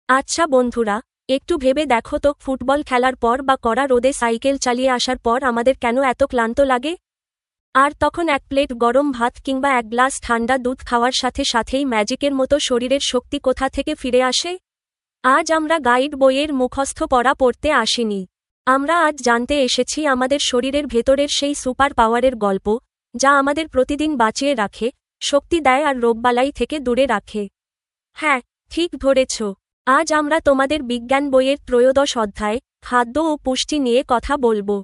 আচ্ছা বন্ধুরা, একটু ভেবে দেখো তো, ফুটবল খেলার পর বা কড়া রোদে সাইকেল চালিয়ে আসার পর আমাদের কেন এত ক্লান্ত লাগে? আর তখন এক প্লেট গরম ভাত কিংবা এক গ্লাস ঠান্ডা দুধ খাওয়ার সাথে সাথেই ম্যাজিকের মতো শরীরের শক্তি কোথা থেকে ফিরে আসে? আজ আমরা গাইড বইয়ের মুখস্থ পড়া পড়তে আসিনি। আমরা আজ জানতে এসেছি আমাদের শরীরের ভেতরের সেই সুপার পাওয়ারের গল্প, যা আমাদের প্রতিদিন বাঁচিয়ে রাখে, শক্তি দেয় আর রোগবালাই থেকে দূরে রাখে। হ্যাঁ, ঠিক ধরেছ। আজ আমরা তোমাদের বিজ্ঞান বইয়ের ত্রয়োদশ অধ্যায়, খাদ্য ও পুষ্টি নিয়ে কথা বলবো।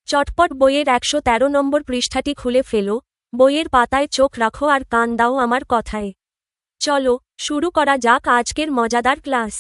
চটপট বইয়ের ১১৩ নম্বর পৃষ্ঠাটি খুলে ফেলো, বইয়ের পাতায় চোখ রাখো আর কান দাও আমার কথায়। চলো, শুরু করা যাক আজকের মজাদার ক্লাস।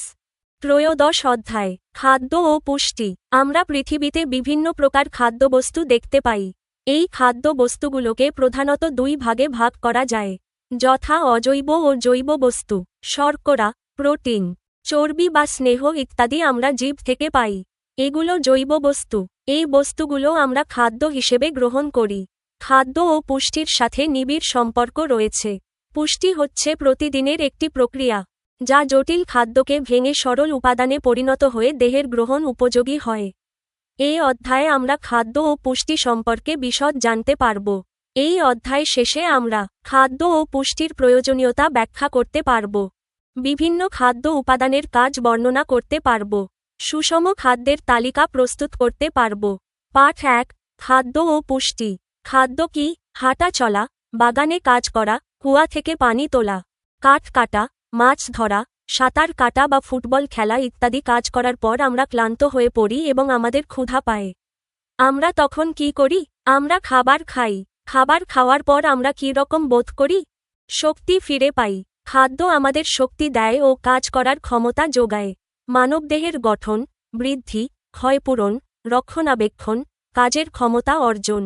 ত্রয়োদশ অধ্যায়, খাদ্য ও পুষ্টি। আমরা পৃথিবীতে বিভিন্ন প্রকার খাদ্যবস্তু দেখতে পাই। এই খাদ্যবস্তুগুলোকে প্রধানত দুই ভাগে ভাগ করা যায়, যথা অজৈব ও জৈব বস্তু। শর্করা, প্রোটিন, চর্বি বা স্নেহ ইত্যাদি আমরা জীব থেকে পাই। এগুলো জৈব বস্তু। এই বস্তুগুলো আমরা খাদ্য হিসেবে গ্রহণ করি। খাদ্য ও পুষ্টির সাথে নিবিড় সম্পর্ক রয়েছে। পুষ্টি হচ্ছে প্রতিদিনের একটি প্রক্রিয়া, যা জটিল খাদ্যকে ভেঙে সরল উপাদানে পরিণত হয়ে দেহের গ্রহণ উপযোগী হয়। এই অধ্যায়ে আমরা খাদ্য ও পুষ্টি সম্পর্কে বিশদ জানতে পারব। এই অধ্যায় শেষে আমরা খাদ্য ও পুষ্টির প্রয়োজনীয়তা ব্যাখ্যা করতে পারব। বিভিন্ন খাদ্য উপাদানের কাজ বর্ণনা করতে পারব। সুষম খাদ্যের তালিকা প্রস্তুত করতে পারব। পাঠ ১, খাদ্য ও পুষ্টি। খাদ্য কি? হাঁটা চলা, বাগানে কাজ করা, কুয়া থেকে পানি তোলা, কাঠ কাটা, মাছ ধরা, সাঁতার কাটা বা ফুটবল খেলা ইত্যাদি কাজ করার পর আমরা ক্লান্ত হয়ে পড়ি এবং আমাদের ক্ষুধা পায়। আমরা তখন কি করি? আমরা খাবার খাই। খাবার খাওয়ার পর আমরা কী রকম বোধ করি? শক্তি ফিরে পাই। খাদ্য আমাদের শক্তি দেয় ও কাজ করার ক্ষমতা যোগায়। মানবদেহের গঠন, বৃদ্ধি, ক্ষয়পূরণ, রক্ষণাবেক্ষণ, কাজের ক্ষমতা অর্জন,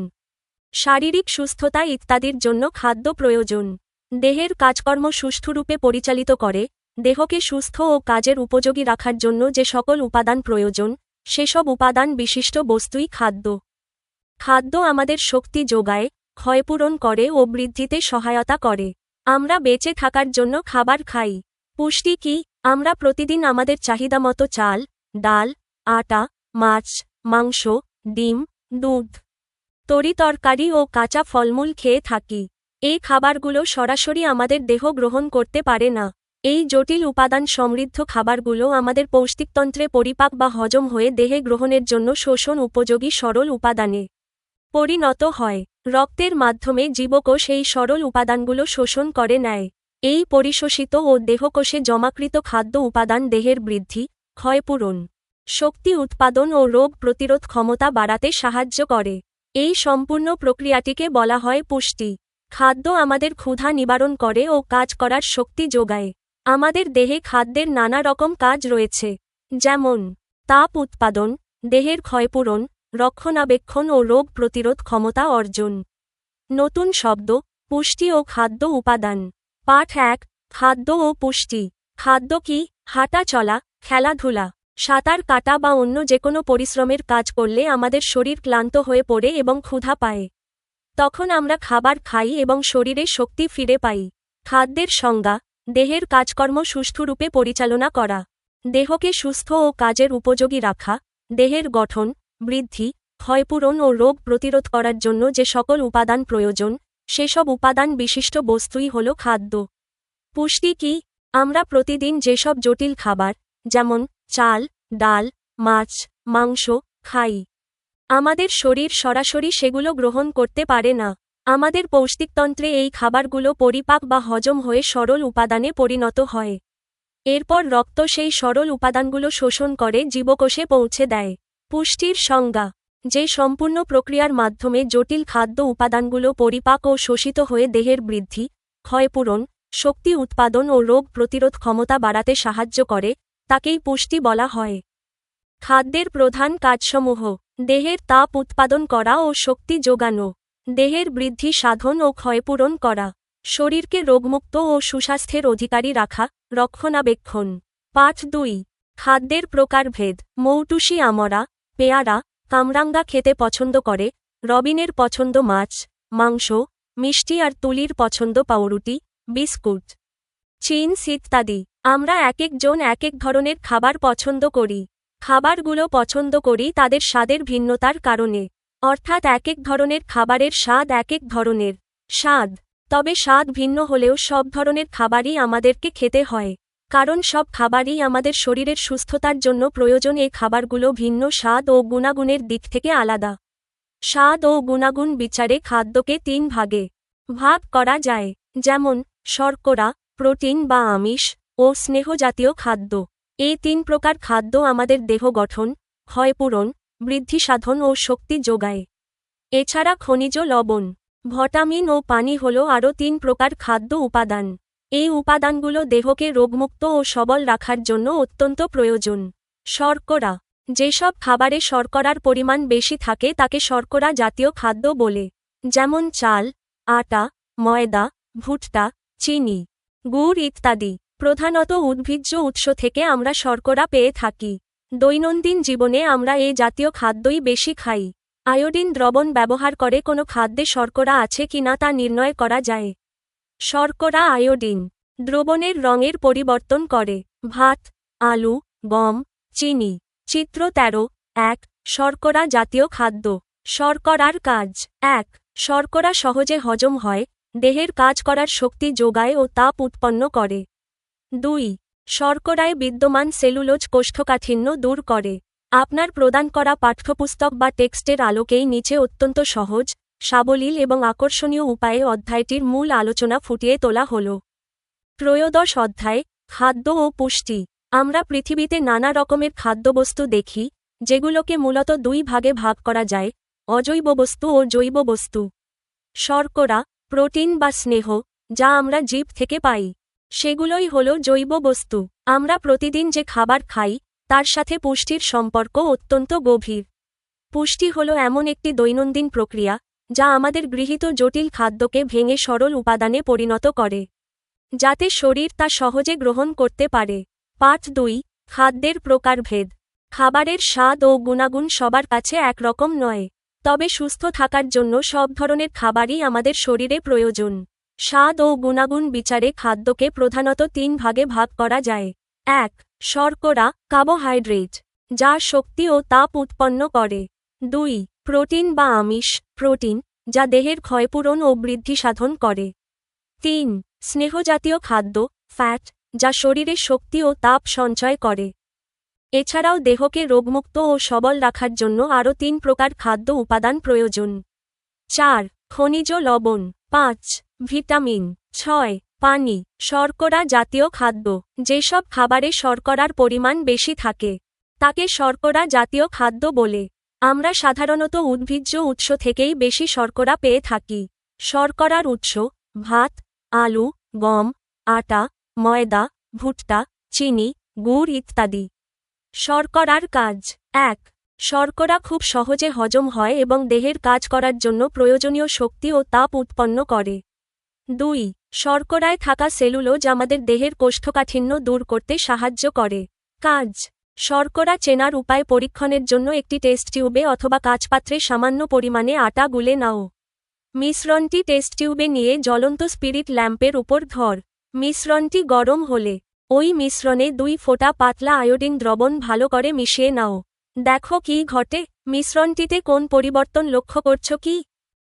শারীরিক সুস্থতা ইত্যাদির জন্য খাদ্য প্রয়োজন। দেহের কাজকর্ম সুষ্ঠুরূপে পরিচালিত করে, দেহকে সুস্থ ও কাজের উপযোগী রাখার জন্য যে সকল উপাদান প্রয়োজন, সেসব উপাদান বিশিষ্ট বস্তুই খাদ্য। খাদ্য আমাদের শক্তি যোগায়, ক্ষয়পূরণ করে ও বৃদ্ধিতে সহায়তা করে। আমরা বেঁচে থাকার জন্য খাবার খাই। পুষ্টি কি? আমরা প্রতিদিন আমাদের চাহিদামতো চাল, ডাল, আটা, মাছ, মাংস, ডিম, দুধ, তরিতরকারি ও কাঁচা ফলমূল খেয়ে থাকি। এই খাবারগুলো সরাসরি আমাদের দেহ গ্রহণ করতে পারে না। এই জটিল উপাদান সমৃদ্ধ খাবারগুলো আমাদের পৌষ্টিকতন্ত্রে পরিপাক বা হজম হয়ে দেহে গ্রহণের জন্য শোষণ উপযোগী সরল উপাদানে পরিণত হয়। রক্তের মাধ্যমে জীবকোষ এই সরল উপাদানগুলো শোষণ করে নেয়। এই পরিশোষিত ও দেহকোষে জমাকৃত খাদ্য উপাদান দেহের বৃদ্ধি, ক্ষয়পূরণ, শক্তি উৎপাদন ও রোগ প্রতিরোধ ক্ষমতা বাড়াতে সাহায্য করে। এই সম্পূর্ণ প্রক্রিয়াটিকে বলা হয় পুষ্টি। খাদ্য আমাদের ক্ষুধা নিবারণ করে ও কাজ করার শক্তি যোগায়। আমাদের দেহে খাদ্যের নানা রকম কাজ রয়েছে, যেমন তাপ উৎপাদন, দেহের ক্ষয়পূরণ, রক্ষণাবেক্ষণ ও রোগ প্রতিরোধ ক্ষমতা অর্জন। নতুন শব্দ, পুষ্টি ও খাদ্য উপাদান। পাঠ ১, খাদ্য ও পুষ্টি। খাদ্য কি? হাঁটা চলা, খেলাধুলা, সাঁতার কাটা বা অন্য যেকোনো পরিশ্রমের কাজ করলে আমাদের শরীর ক্লান্ত হয়ে পড়ে এবং ক্ষুধা পায়। তখন আমরা খাবার খাই এবং শরীরে শক্তি ফিরে পাই। খাদ্যের সংজ্ঞা: দেহের কাজকর্ম সুষ্ঠুরূপে পরিচালনা করা, দেহকে সুস্থ ও কাজের উপযোগী রাখা, দেহের গঠন, বৃদ্ধি, ক্ষয়পূরণ ও রোগ প্রতিরোধ করার জন্য যে সকল উপাদান প্রয়োজন, সেসব উপাদান বিশিষ্ট বস্তুই হল খাদ্য। পুষ্টি কি? আমরা প্রতিদিন যেসব জটিল খাবার, যেমন চাল, ডাল, মাছ, মাংস খাই, আমাদের শরীর সরাসরি সেগুলো গ্রহণ করতে পারে না। আমাদের পৌষ্টিকতন্ত্রে এই খাবারগুলো পরিপাক বা হজম হয়ে সরল উপাদানে পরিণত হয়। এরপর রক্ত সেই সরল উপাদানগুলো শোষণ করে জীবকোষে পৌঁছে দেয়। পুষ্টির সংজ্ঞা: যে সম্পূর্ণ প্রক্রিয়ার মাধ্যমে জটিল খাদ্য উপাদানগুলো পরিপাক ও শোষিত হয়ে দেহের বৃদ্ধি, ক্ষয়পূরণ, শক্তি উৎপাদন ও রোগ প্রতিরোধ ক্ষমতা বাড়াতে সাহায্য করে, তাকেই পুষ্টি বলা হয়। খাদ্যের প্রধান কাজসমূহ: দেহের তাপ উৎপাদন করা ও শক্তি যোগানো, দেহের বৃদ্ধি সাধন ও ক্ষয়পূরণ করা, শরীরকে রোগমুক্ত ও সুস্বাস্থ্যের অধিকারী রাখা, রক্ষণাবেক্ষণ। পাঠ ২, খাদ্যের প্রকারভেদ। মৌটুসি আমরা, পেয়ারা, কামরাঙ্গা খেতে পছন্দ করে, রবিনের পছন্দ মাছ, মাংস, মিষ্টি আর তুলির পছন্দ পাউরুটি, বিস্কুট, চিনস ইত্যাদি। আমরা একেকজন একেক ধরনের খাবার পছন্দ করি। খাবারগুলো পছন্দ করি তাদের স্বাদের ভিন্নতার কারণে। অর্থাৎ একেক ধরনের খাবারের স্বাদ একেক ধরনের স্বাদ। তবে স্বাদ ভিন্ন হলেও সব ধরনের খাবারই আমাদেরকে খেতে হয়। কারণ সব খাবারই আমাদের শরীরের সুস্থতার জন্য প্রয়োজন। এই খাবারগুলো ভিন্ন স্বাদ ও গুণাগুণের দিক থেকে আলাদা। স্বাদ ও গুণাগুণ বিচারে খাদ্যকে 3 ভাগে ভাগ করা যায়, যেমন শর্করা, প্রোটিন বা আমিষ ও স্নেহজাতীয় খাদ্য। এই 3 প্রকার খাদ্য আমাদের দেহ গঠন, ক্ষয়পূরণ, বৃদ্ধি সাধন ও শক্তি যোগায়। এছাড়া খনিজ লবণ, ভিটামিন ও পানি হল আরও 3 প্রকার খাদ্য উপাদান। এই উপাদানগুলো দেহকে রোগমুক্ত ও সবল রাখার জন্য অত্যন্ত প্রয়োজন। শর্করা, যেসব খাবারে শর্করার পরিমাণ বেশি থাকে তাকে শর্করা জাতীয় খাদ্য বলে, যেমন চাল, আটা, ময়দা, ভুট্টা, চিনি, গুড় ইত্যাদি। প্রধানত উদ্ভিজ্জ উৎস থেকে আমরা শর্করা পেয়ে থাকি। দৈনন্দিন জীবনে আমরা এই জাতীয় খাদ্যই বেশি খাই। আয়োডিন দ্রবণ ব্যবহার করে কোনো খাদ্যে শর্করা আছে কিনা তা নির্ণয় করা যায়। শর্করা আয়োডিন দ্রবণের রঙের পরিবর্তন করে। ভাত, আলু, গম, চিনি। চিত্র 13.1 শর্করা জাতীয় খাদ্য। শর্করার কাজ। 1. শর্করা সহজে হজম হয়, দেহের কাজ করার শক্তি যোগায় ও তাপ উৎপন্ন করে। 2. শর্করায় বিদ্যমান সেলুলোজ কোষ্ঠকাঠিন্য দূর করে। আপনার প্রদান করা পাঠ্যপুস্তক বা টেক্সটের আলোকেই নিচে অত্যন্ত সহজ, সাবলীল এবং আকর্ষণীয় উপায়ে অধ্যায়টির মূল আলোচনা ফুটিয়ে তোলা হল। ত্রয়োদশ অধ্যায়, খাদ্য ও পুষ্টি। আমরা পৃথিবীতে নানা রকমের খাদ্যবস্তু দেখি, যেগুলোকে মূলত 2 ভাগে ভাগ করা যায়, অজৈব বস্তু ও জৈব বস্তু। শর্করা, প্রোটিন বা স্নেহ, যা আমরা জীব থেকে পাই, সেগুলোই হল জৈব বস্তু। আমরা প্রতিদিন যে খাবার খাই তার সাথে পুষ্টির সম্পর্ক অত্যন্ত গভীর। পুষ্টি হল এমন একটি দৈনন্দিন প্রক্রিয়া যা আমাদের গৃহীত জটিল খাদ্যকে ভেঙে সরল উপাদানে পরিণত করে, যাতে শরীর তা সহজে গ্রহণ করতে পারে। পাঠ 2, খাদ্যের প্রকারভেদ। খাবারের স্বাদ ও গুণাগুণ সবার কাছে একরকম নয়। তবে সুস্থ থাকার জন্য সব ধরনের খাবারই আমাদের শরীরে প্রয়োজন। স্বাদ ও গুণাগুণ বিচারে খাদ্যকে প্রধানত 3 ভাগে ভাগ করা যায়। 1. শর্করা, কার্বোহাইড্রেট, যা শক্তি ও তাপ উৎপন্ন করে। 2. প্রোটিন বা আমিষ, প্রোটিন, যা দেহের ক্ষয়পূরণ ও বৃদ্ধি সাধন করে। 3. স্নেহজাতীয় খাদ্য, ফ্যাট, যা শরীরে শক্তি ও তাপ সঞ্চয় করে। এছাড়াও দেহকে রোগমুক্ত ও সবল রাখার জন্য আরও 3 প্রকার খাদ্য উপাদান প্রয়োজন। 4. খনিজ লবণ। 5. ভিটামিন। 6. পানি। শর্করা জাতীয় খাদ্য। যেসব খাবারে শর্করার পরিমাণ বেশি থাকে তাকে শর্করা জাতীয় খাদ্য বলে। আমরা সাধারণত উদ্ভিজ্জ উৎস থেকেই বেশি শর্করা পেয়ে থাকি। শর্করার উৎস: ভাত, আলু, গম, আটা, ময়দা, ভুট্টা, চিনি, গুড় ইত্যাদি। শর্করার কাজ: 1. শর্করা খুব সহজে হজম হয় এবং দেহের কাজ করার জন্য প্রয়োজনীয় শক্তি ও তাপ উৎপন্ন করে। 2. শর্করায় থাকা সেলুলোজ আমাদের দেহের কোষ্ঠকাঠিন্য দূর করতে সাহায্য করে। কাজ: শর্করা চেনার উপায় পরীক্ষণের জন্য একটি টেস্ট টিউবে অথবা কাচপাত্রে সামান্য পরিমাণে আটা গুলে নাও। মিশ্রণটি টেস্ট টিউবে নিয়ে জ্বলন্ত স্পিরিট ল্যাম্পের উপর ধর। মিশ্রণটি গরম হলে ওই মিশ্রণে 2 ফোঁটা পাতলা আয়োডিন দ্রবণ ভালো করে মিশিয়ে নাও। দেখো কি ঘটে। মিশ্রণটিতে কোন পরিবর্তন লক্ষ্য করছো কি?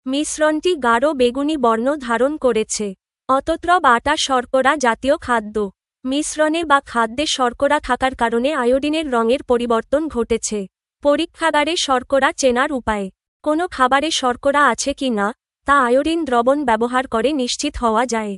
মিশ্রণটি গাঢ় বেগুনি বর্ণ ধারণ করেছে। অতএব আটা শর্করা জাতীয় খাদ্য। মিশ্রণে বা খাদ্যে শর্করা থাকার কারণে আয়োডিনের রঙের পরিবর্তন ঘটেছে। পরীক্ষাগারে শর্করা চেনার উপায়: কোনো খাবারে শর্করা আছে কি না তা আয়োডিন দ্রবণ ব্যবহার করে নিশ্চিত হওয়া যায়।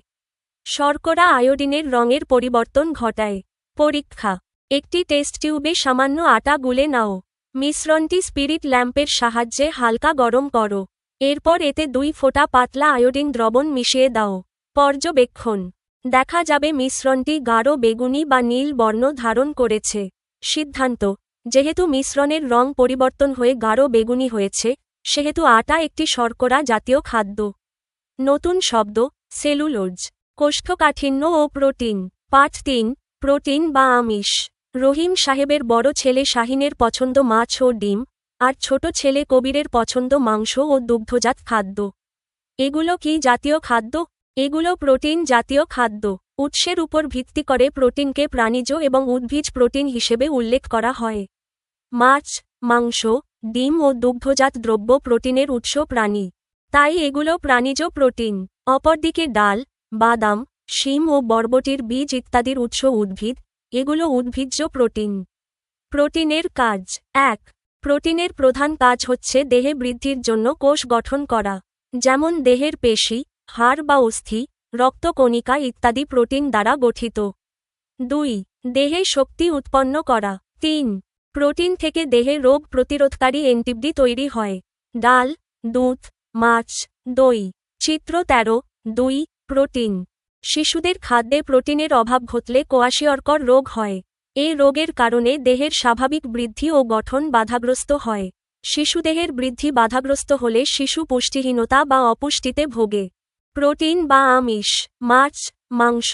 শর্করা আয়োডিনের রঙের পরিবর্তন ঘটায়। পরীক্ষা: একটি টেস্ট টিউবে সামান্য আটা গুলে নাও। মিশ্রণটি স্পিরিট ল্যাম্পের সাহায্যে হালকা গরম করো। এরপর এতে 2 ফোঁটা পাতলা আয়োডিন দ্রবণ মিশিয়ে দাও। পর্যবেক্ষণ: দেখা যাবে মিশ্রণটি গাঢ় বেগুনি বা নীল বর্ণ ধারণ করেছে। সিদ্ধান্ত: যেহেতু মিশ্রণের রং পরিবর্তন হয়ে গাঢ় বেগুনি হয়েছে, সেহেতু আটা একটি শর্করা জাতীয় খাদ্য। নতুন শব্দ: সেলুলোজ, কোষ্ঠকাঠিন্য ও প্রোটিন। পাঠ 3, প্রোটিন বা আমিষ। রহিম সাহেবের বড় ছেলে শাহিনের পছন্দ মাছ ও ডিম, আর ছোট ছেলে কবিরের পছন্দ মাংস ও দুগ্ধজাত খাদ্য। এগুলো কি জাতীয় খাদ্য? এগুলো প্রোটিন জাতীয় খাদ্য। উৎসের উপর ভিত্তি করে প্রোটিনকে প্রাণীজ এবং উদ্ভিজ প্রোটিন হিসেবে উল্লেখ করা হয়। মাছ, মাংস, ডিম ও দুগ্ধজাত দ্রব্য প্রোটিনের উৎস প্রাণী, তাই এগুলো প্রাণীজ প্রোটিন। অপরদিকে ডাল, বাদাম, শিম ও বরবটির বীজ ইত্যাদির উৎস উদ্ভিদ, এগুলো উদ্ভিজ্জ প্রোটিন। প্রোটিনের কাজ। ১. প্রোটিনের প্রধান কাজ হচ্ছে দেহে বৃদ্ধির জন্য কোষ গঠন করা, যেমন দেহের পেশি, হাড় বা অস্থি, রক্তকণিকা ইত্যাদি প্রোটিন দ্বারা গঠিত। ২. দেহে শক্তি উৎপন্ন করা। ৩. প্রোটিন থেকে দেহে রোগ প্রতিরোধকারী অ্যান্টিবডি তৈরি হয়। ডাল, দুধ, মাছ, দই। চিত্র ১৩(২) প্রোটিন। শিশুদের খাদ্যে প্রোটিনের অভাব ঘটলে কোয়াশিয়রকর রোগ হয়। এই রোগের কারণে দেহের স্বাভাবিক বৃদ্ধি ও গঠন বাধাগ্রস্ত হয়। শিশুদেহের বৃদ্ধি বাধাগ্রস্ত হলে শিশু পুষ্টিহীনতা বা অপুষ্টিতে ভোগে। প্রোটিন বা আমিষ। মাছ, মাংস,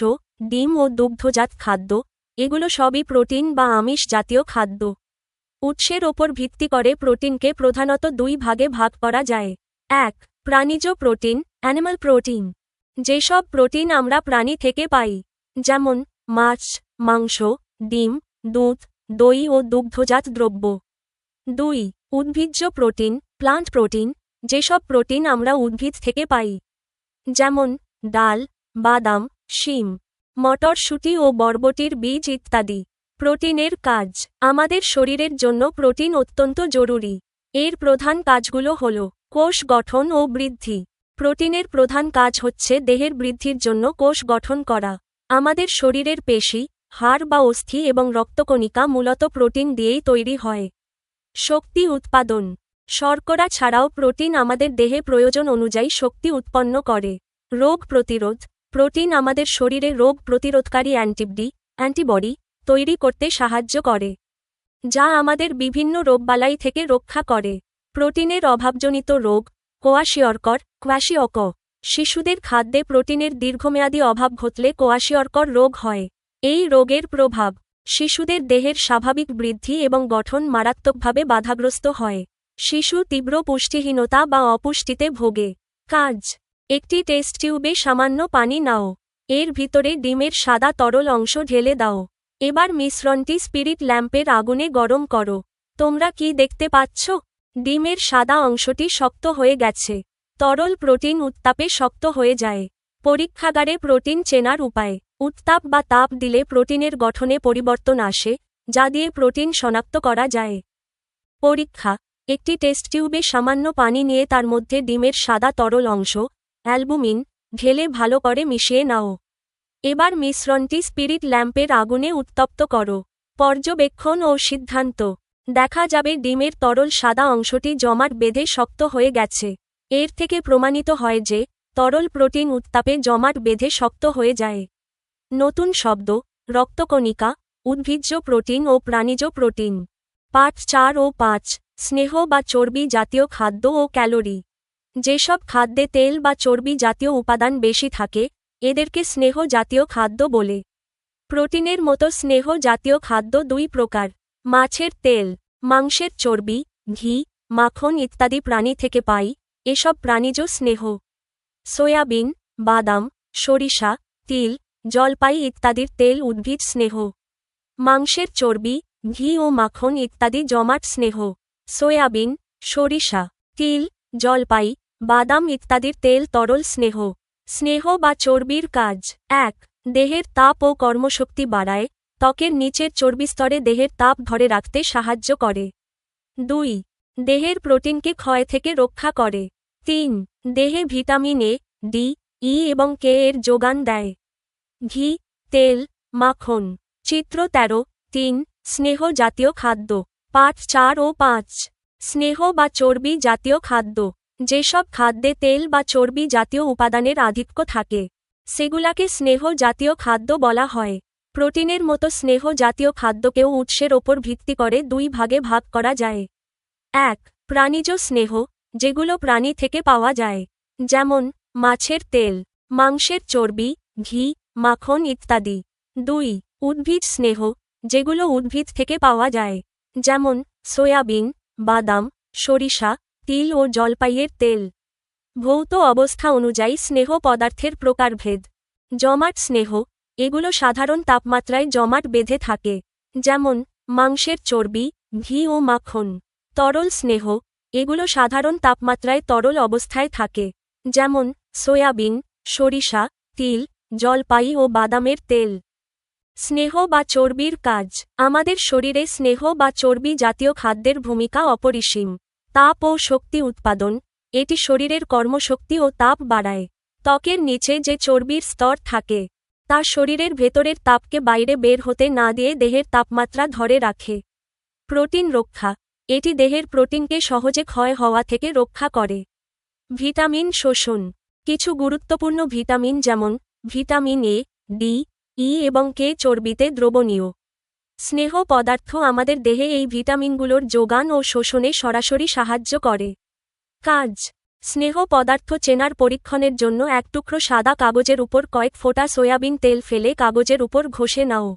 ডিম ও দুগ্ধজাত খাদ্য, এগুলো সবই প্রোটিন বা আমিষ জাতীয় খাদ্য। উৎসের ওপর ভিত্তি করে প্রোটিনকে প্রধানত দুই ভাগে ভাগ করা যায়। ১. প্রাণীজ প্রোটিন, অ্যানিমাল প্রোটিন। যেসব প্রোটিন আমরা প্রাণী থেকে পাই, যেমন মাছ, মাংস, ডিম, দুধ, দই ও দুগ্ধজাত দ্রব্য। ২. উদ্ভিজ্জ প্রোটিন, প্লান্ট প্রোটিন। যেসব প্রোটিন আমরা উদ্ভিদ থেকে পাই, যেমন ডাল, বাদাম, শিম, মটরশুঁটি ও বরবটির বীজ ইত্যাদি। প্রোটিনের কাজ। আমাদের শরীরের জন্য প্রোটিন অত্যন্ত জরুরি। এর প্রধান কাজগুলো হল কোষ গঠন ও বৃদ্ধি। প্রোটিনের প্রধান কাজ হচ্ছে দেহের বৃদ্ধির জন্য কোষ গঠন করা। আমাদের শরীরের পেশি, হাড় বা অস্থি এবং রক্তকণিকা মূলত প্রোটিন দিয়েই তৈরি হয়। শক্তি উৎপাদন। শর্করা ছাড়াও প্রোটিন আমাদের দেহে প্রয়োজন অনুযায়ী শক্তি উৎপন্ন করে। রোগ প্রতিরোধ। প্রোটিন আমাদের শরীরে রোগ প্রতিরোধকারী অ্যান্টিবডি তৈরি করতে সাহায্য করে, যা আমাদের বিভিন্ন রোগবালাই থেকে রক্ষা করে। প্রোটিনের অভাবজনিত রোগ, কোয়াশিয়রকর। শিশুদের খাদ্যে প্রোটিনের দীর্ঘমেয়াদী অভাব ঘটলে কোয়াশিয়রকর রোগ হয়। এই রোগের প্রভাব শিশুদের দেহের স্বাভাবিক বৃদ্ধি এবং গঠন মারাত্মকভাবে বাধাগ্রস্ত হয়। শিশু তীব্র পুষ্টিহীনতা বা অপুষ্টিতে ভোগে। কাজ। একটি টেস্ট টিউবে সামান্য পানি নাও। এর ভিতরে ডিমের সাদা তরল অংশ ঢেলে দাও। এবার মিশ্রণটি স্পিরিট ল্যাম্পের আগুনে গরম করো। তোমরা কি দেখতে পাচ্ছ? ডিমের সাদা অংশটি শক্ত হয়ে গেছে। তরল প্রোটিন উত্তাপে শক্ত হয়ে যায়। পরীক্ষাগারে প্রোটিন চেনার উপায়। উত্তাপ বা তাপ দিলে প্রোটিনের গঠনে পরিবর্তন আসে, যা দিয়ে প্রোটিন শনাক্ত করা যায়। পরীক্ষা। একটি টেস্ট টিউবে সামান্য পানি নিয়ে তার মধ্যে ডিমের সাদা তরল অংশ, অ্যালবুমিন, ঢেলে ভালো করে মিশিয়ে নাও। এবার মিশ্রণটি স্পিরিট ল্যাম্পের আগুনে উত্তপ্ত করো। পর্যবেক্ষণ ও সিদ্ধান্ত। দেখা যাবে ডিমের তরল সাদা অংশটি জমাট বেঁধে শক্ত হয়ে গেছে। এর থেকে প্রমাণিত হয় যে তরল প্রোটিন উত্তাপে জমাট বেঁধে শক্ত হয়ে যায়। নতুন শব্দ: রক্তকণিকা, উদ্ভিজ্জ প্রোটিন ও প্রাণীজ প্রোটিন। পাঠ ৪ ও ৫। স্নেহ বা চর্বি জাতীয় খাদ্য ও ক্যালোরি। যেসব খাদ্যে তেল বা চর্বি জাতীয় উপাদান বেশি থাকে, এদেরকে স্নেহ জাতীয় খাদ্য বলে। প্রোটিনের মতো স্নেহ জাতীয় খাদ্য দুই প্রকার: মাছের তেল, মাংসের চর্বি, ঘি, মাখন ইত্যাদি প্রাণী থেকে পাই, এসব প্রাণীজ স্নেহ। সয়াবিন, বাদাম, সরিষা, তিল, জলপাই ইত্যাদির তেল উদ্ভিজ স্নেহ। মাংসের চর্বি, ঘি ও মাখন ইত্যাদি জমাট স্নেহ। সয়াবিন, সরিষা, তিল, জলপাই, বাদাম ইত্যাদির তেল তরল স্নেহ। স্নেহ বা চর্বির কাজ: ১. দেহের তাপ ও কর্মশক্তি বাড়ায়, ত্বকের নিচের চর্বিস্তরে দেহের তাপ ধরে রাখতে সাহায্য করে। ২. দেহের প্রোটিনকে ক্ষয় থেকে রক্ষা করে। ৩. দেহে ভিটামিন এ, ডি, ই এবং কে এর যোগান দেয়। ঘি, তেল, মাখন। চিত্র ১৩(৩) স্নেহ জাতীয় খাদ্য। পাঠ ৪ ও ৫। স্নেহ বা চর্বি জাতীয় খাদ্য। যেসব খাদ্যে তেল বা চর্বি জাতীয় উপাদানের আধিক্য থাকে, সেগুলাকে স্নেহ জাতীয় খাদ্য বলা হয়। প্রোটিনের মতো স্নেহ জাতীয় খাদ্যকেও উৎসের ওপর ভিত্তি করে দুই ভাগে ভাগ করা যায়। ১. প্রাণীজ স্নেহ, যেগুলো প্রাণী থেকে পাওয়া যায়, যেমন মাছের তেল, মাংসের চর্বি, ঘি, মাখন ইত্যাদি। ২. উদ্ভিজ স্নেহ, যেগুলো উদ্ভিদ থেকে পাওয়া যায়, যেমন সয়াবিন, বাদাম, সরিষা, তিল ও জলপাইয়ের তেল। ভৌত অবস্থা অনুযায়ী স্নেহ পদার্থের প্রকারভেদ। জমাট স্নেহ, এগুলো সাধারণ তাপমাত্রায় জমাট বেঁধে থাকে, যেমন মাংসের চর্বি, ঘি ও মাখন। তরল স্নেহ, এগুলো সাধারণ তাপমাত্রায় তরল অবস্থায় থাকে, যেমন সয়াবিন, সরিষা, তিল, জলপাই ও বাদামের তেল। স্নেহ বা চর্বির কাজ। আমাদের শরীরে স্নেহ বা চর্বি জাতীয় খাদ্যের ভূমিকা অপরিসীম। তাপ ও শক্তি উৎপাদন, এটি শরীরের কর্মশক্তি ও তাপ বাড়ায়। ত্বকের নিচে যে চর্বির স্তর থাকে, তা শরীরের ভেতরের তাপকে বাইরে বের হতে না দিয়ে দেহের তাপমাত্রা ধরে রাখে। প্রোটিন রক্ষা, এটি দেহের প্রোটিনকে সহজে ক্ষয় হওয়া থেকে রক্ষা করে। ভিটামিন শোষণ, কিছু গুরুত্বপূর্ণ ভিটামিন যেমন ভিটামিন এ, ডি, ই এবং কে চর্বিতে দ্রবণীয়। স্নেহ পদার্থ আমাদের দেহে এই ভিটামিনগুলোর যোগান ও শোষণে সরাসরি সাহায্য করে। কাজ। স্নেহ পদার্থ চেনার পরীক্ষণের জন্য এক টুকরো সাদা কাগজের উপর কয়েক ফোঁটা সয়াবিন তেল ফেলে কাগজের উপর ঘষে নাও।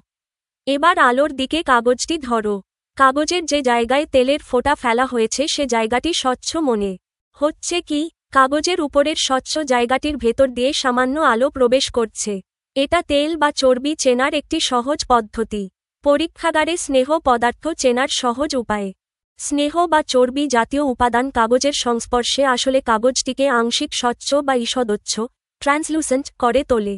এবার আলোর দিকে কাগজটি ধরো। কাগজের যে জায়গায় তেলের ফোঁটা ফেলা হয়েছে সে জায়গাটি স্বচ্ছ মনে হচ্ছে কি? কাগজের উপরের স্বচ্ছ জায়গাটির ভেতর দিয়ে সামান্য আলো প্রবেশ করছে। এটা তেল বা চর্বি চেনার একটি সহজ পদ্ধতি। পরীক্ষাগারে স্নেহ পদার্থ চেনার সহজ উপায়। স্নেহ বা চর্বি জাতীয় উপাদান কাগজের সংস্পর্শে আসলে কাগজটিকে আংশিক স্বচ্ছ বা ঈষদচ্ছ ট্রান্সলুসেন্ট করে তোলে।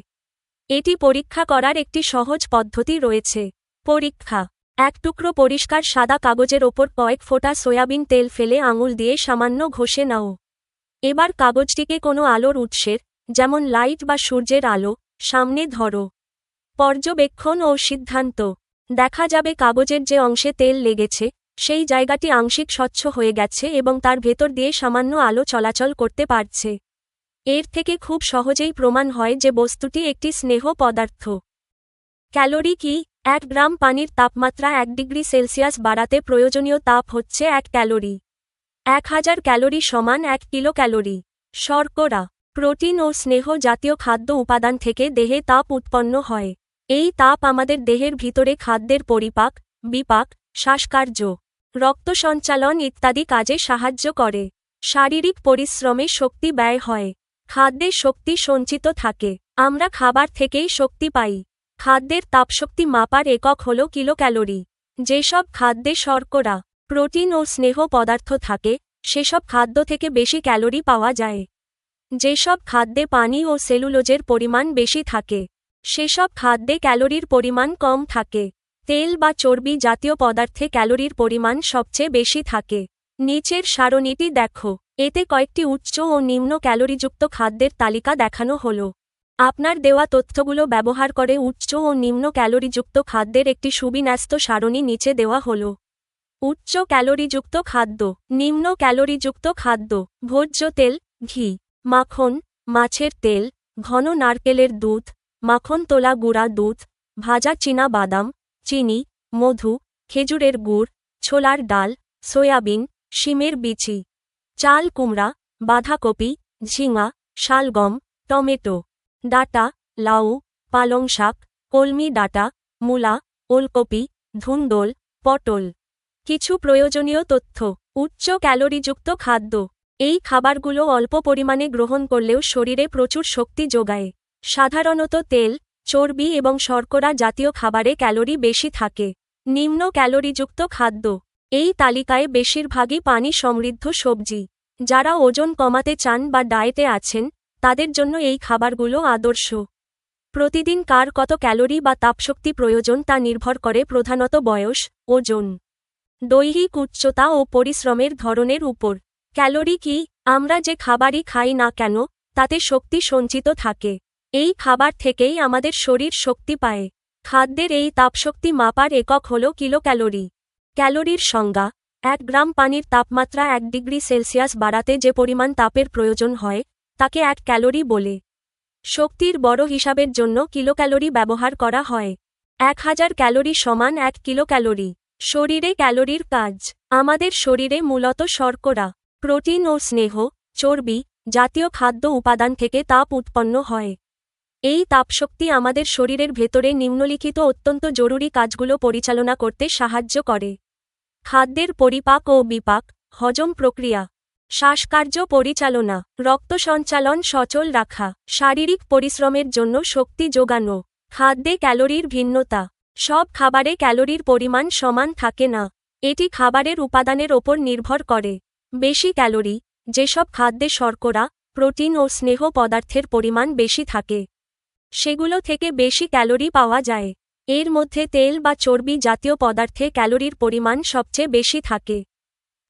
এটি পরীক্ষা করার একটি সহজ পদ্ধতি রয়েছে। পরীক্ষা। এক টুকরো পরিষ্কার সাদা কাগজের ওপর কয়েক ফোঁটা সয়াবিন তেল ফেলে আঙুল দিয়ে সামান্য ঘষে নাও। এবার কাগজটিকে কোনো আলোর উৎসের, যেমন লাইট বা সূর্যের আলো, সামনে ধরো। পর্যবেক্ষণ ও সিদ্ধান্ত। দেখা যাবে কাগজের যে অংশে তেল লেগেছে সেই জায়গাটি আংশিক স্বচ্ছ হয়ে গেছে এবং তার ভেতর দিয়ে সামান্য আলো চলাচল করতে পারছে। এর থেকে খুব সহজেই প্রমাণ হয় যে বস্তুটি একটি স্নেহ পদার্থ। ক্যালোরি কি? 1 গ্রাম পানির তাপমাত্রা 1 ডিগ্রি সেলসিয়াস বাড়াতে প্রয়োজনীয় তাপ হচ্ছে 1 ক্যালোরি। 1000 ক্যালোরি সমান 1 কিলো ক্যালোরি। শর্করা, প্রোটিন ও স্নেহ জাতীয় খাদ্য উপাদান থেকে দেহে তাপ উৎপন্ন হয়। এই তাপ আমাদের দেহের ভিতরে খাদ্যের পরিপাক, বিপাক, শ্বাসকার্য, রক্ত সঞ্চালন ইত্যাদি কাজে সাহায্য করে। শারীরিক পরিশ্রমে শক্তি ব্যয় হয়। খাদ্যে শক্তি সঞ্চিত থাকে। আমরা খাবার থেকেই শক্তি পাই। খাদ্যের তাপশক্তি মাপার একক হল কিলো ক্যালোরি। যেসব খাদ্যে শর্করা, প্রোটিন ও স্নেহ পদার্থ থাকে সেসব খাদ্য থেকে বেশি ক্যালোরি পাওয়া যায়। যেসব খাদ্যে পানি ও সেলুলোজের পরিমাণ বেশি থাকে সেসব খাদ্যে ক্যালোরির পরিমাণ কম থাকে। তেল বা চর্বি জাতীয় পদার্থে ক্যালোরির পরিমাণ সবচেয়ে বেশি থাকে। নিচের সারণীটি দেখো। এতে কয়েকটি উচ্চ ও নিম্ন ক্যালোরিযুক্ত খাদ্যের তালিকা দেখানো হলো। আপনার দেওয়া তথ্যগুলো ব্যবহার করে উচ্চ ও নিম্ন ক্যালোরিযুক্ত খাদ্যের একটি সুবিন্যস্ত সারণী নিচে দেওয়া হলো। উচ্চ ক্যালোরিযুক্ত খাদ্য। নিম্ন ক্যালোরিযুক্ত খাদ্য: ভোজ্য তেল, ঘি, মাখন, মাছের তেল, ঘন নারকেলের দুধ, মাখন তোলা গুঁড়া দুধ, ভাজা চীনা বাদাম, চিনি, মধু, খেজুরের গুড়, ছোলার ডাল, সয়াবিন, শিমের বিচি, চাল কুমড়া, বাঁধাকপি, ঝিঙা, শালগম, টমেটো, ডাঁটা, লাউ, পালং শাক, কলমি ডাঁটা, মূলা, ওলকপি, ধুন্দল, পটল। কিছু প্রয়োজনীয় তথ্য। উচ্চ ক্যালোরিযুক্ত খাদ্য। এই খাবারগুলো অল্প পরিমাণে গ্রহণ করলেও শরীরে প্রচুর শক্তি যোগায়। সাধারণত তেল, চর্বি এবং শর্করা জাতীয় খাবারে ক্যালোরি বেশি থাকে। নিম্ন ক্যালোরিযুক্ত খাদ্য। এই তালিকায় বেশিরভাগই পানি সমৃদ্ধ সবজি। যারা ওজন কমাতে চান বা ডায়েটে আছেন তাদের জন্য এই খাবারগুলো আদর্শ। প্রতিদিন কার কত ক্যালোরি বা তাপশক্তি প্রয়োজন তা নির্ভর করে প্রধানত বয়স, ওজন, দৈহিক উচ্চতা ও পরিশ্রমের ধরনের উপর। ক্যালোরি কি? আমরা যে খাবারই খাই না কেন তাতে শক্তি সঞ্চিত থাকে। এই খাবার থেকেই আমাদের শরীর শক্তি পায়। খাদ্যের এই তাপশক্তি মাপার একক হল কিলো ক্যালোরি। ক্যালোরির সংজ্ঞা: 1 গ্রাম পানির তাপমাত্রা 1 ডিগ্রি সেলসিয়াস বাড়াতে যে পরিমাণ তাপের প্রয়োজন হয় তাকে 1 ক্যালোরি বলে। শক্তির বড় হিসাবের জন্য কিলোক্যালোরি ব্যবহার করা হয়। 1000 ক্যালোরি সমান 1 কিলো ক্যালোরি। শরীরে ক্যালোরির কাজ: আমাদের শরীরে মূলত শর্করা, প্রোটিন ও স্নেহ, চর্বি জাতীয় খাদ্য উপাদান থেকে তাপ উৎপন্ন হয়। এই তাপশক্তি আমাদের শরীরের ভেতরে নিম্নলিখিত অত্যন্ত জরুরি কাজগুলো পরিচালনা করতে সাহায্য করে: খাদ্যের পরিপাক ও বিপাক, হজম প্রক্রিয়া, শ্বাসকার্য পরিচালনা, রক্ত সঞ্চালন সচল রাখা, শারীরিক পরিশ্রমের জন্য শক্তি যোগানো। খাদ্যে ক্যালোরির ভিন্নতা। সব খাবারে ক্যালোরির পরিমাণ সমান থাকে না। এটি খাবারের উপাদানের ওপর নির্ভর করে। বেশি ক্যালোরি, যেসব খাদ্যে শর্করা, প্রোটিন ও স্নেহ পদার্থের পরিমাণ বেশি থাকে, সেগুলো থেকে বেশি ক্যালোরি পাওয়া যায়। এর মধ্যে তেল বা চর্বি জাতীয় পদার্থে ক্যালোরির পরিমাণ সবচেয়ে বেশি থাকে।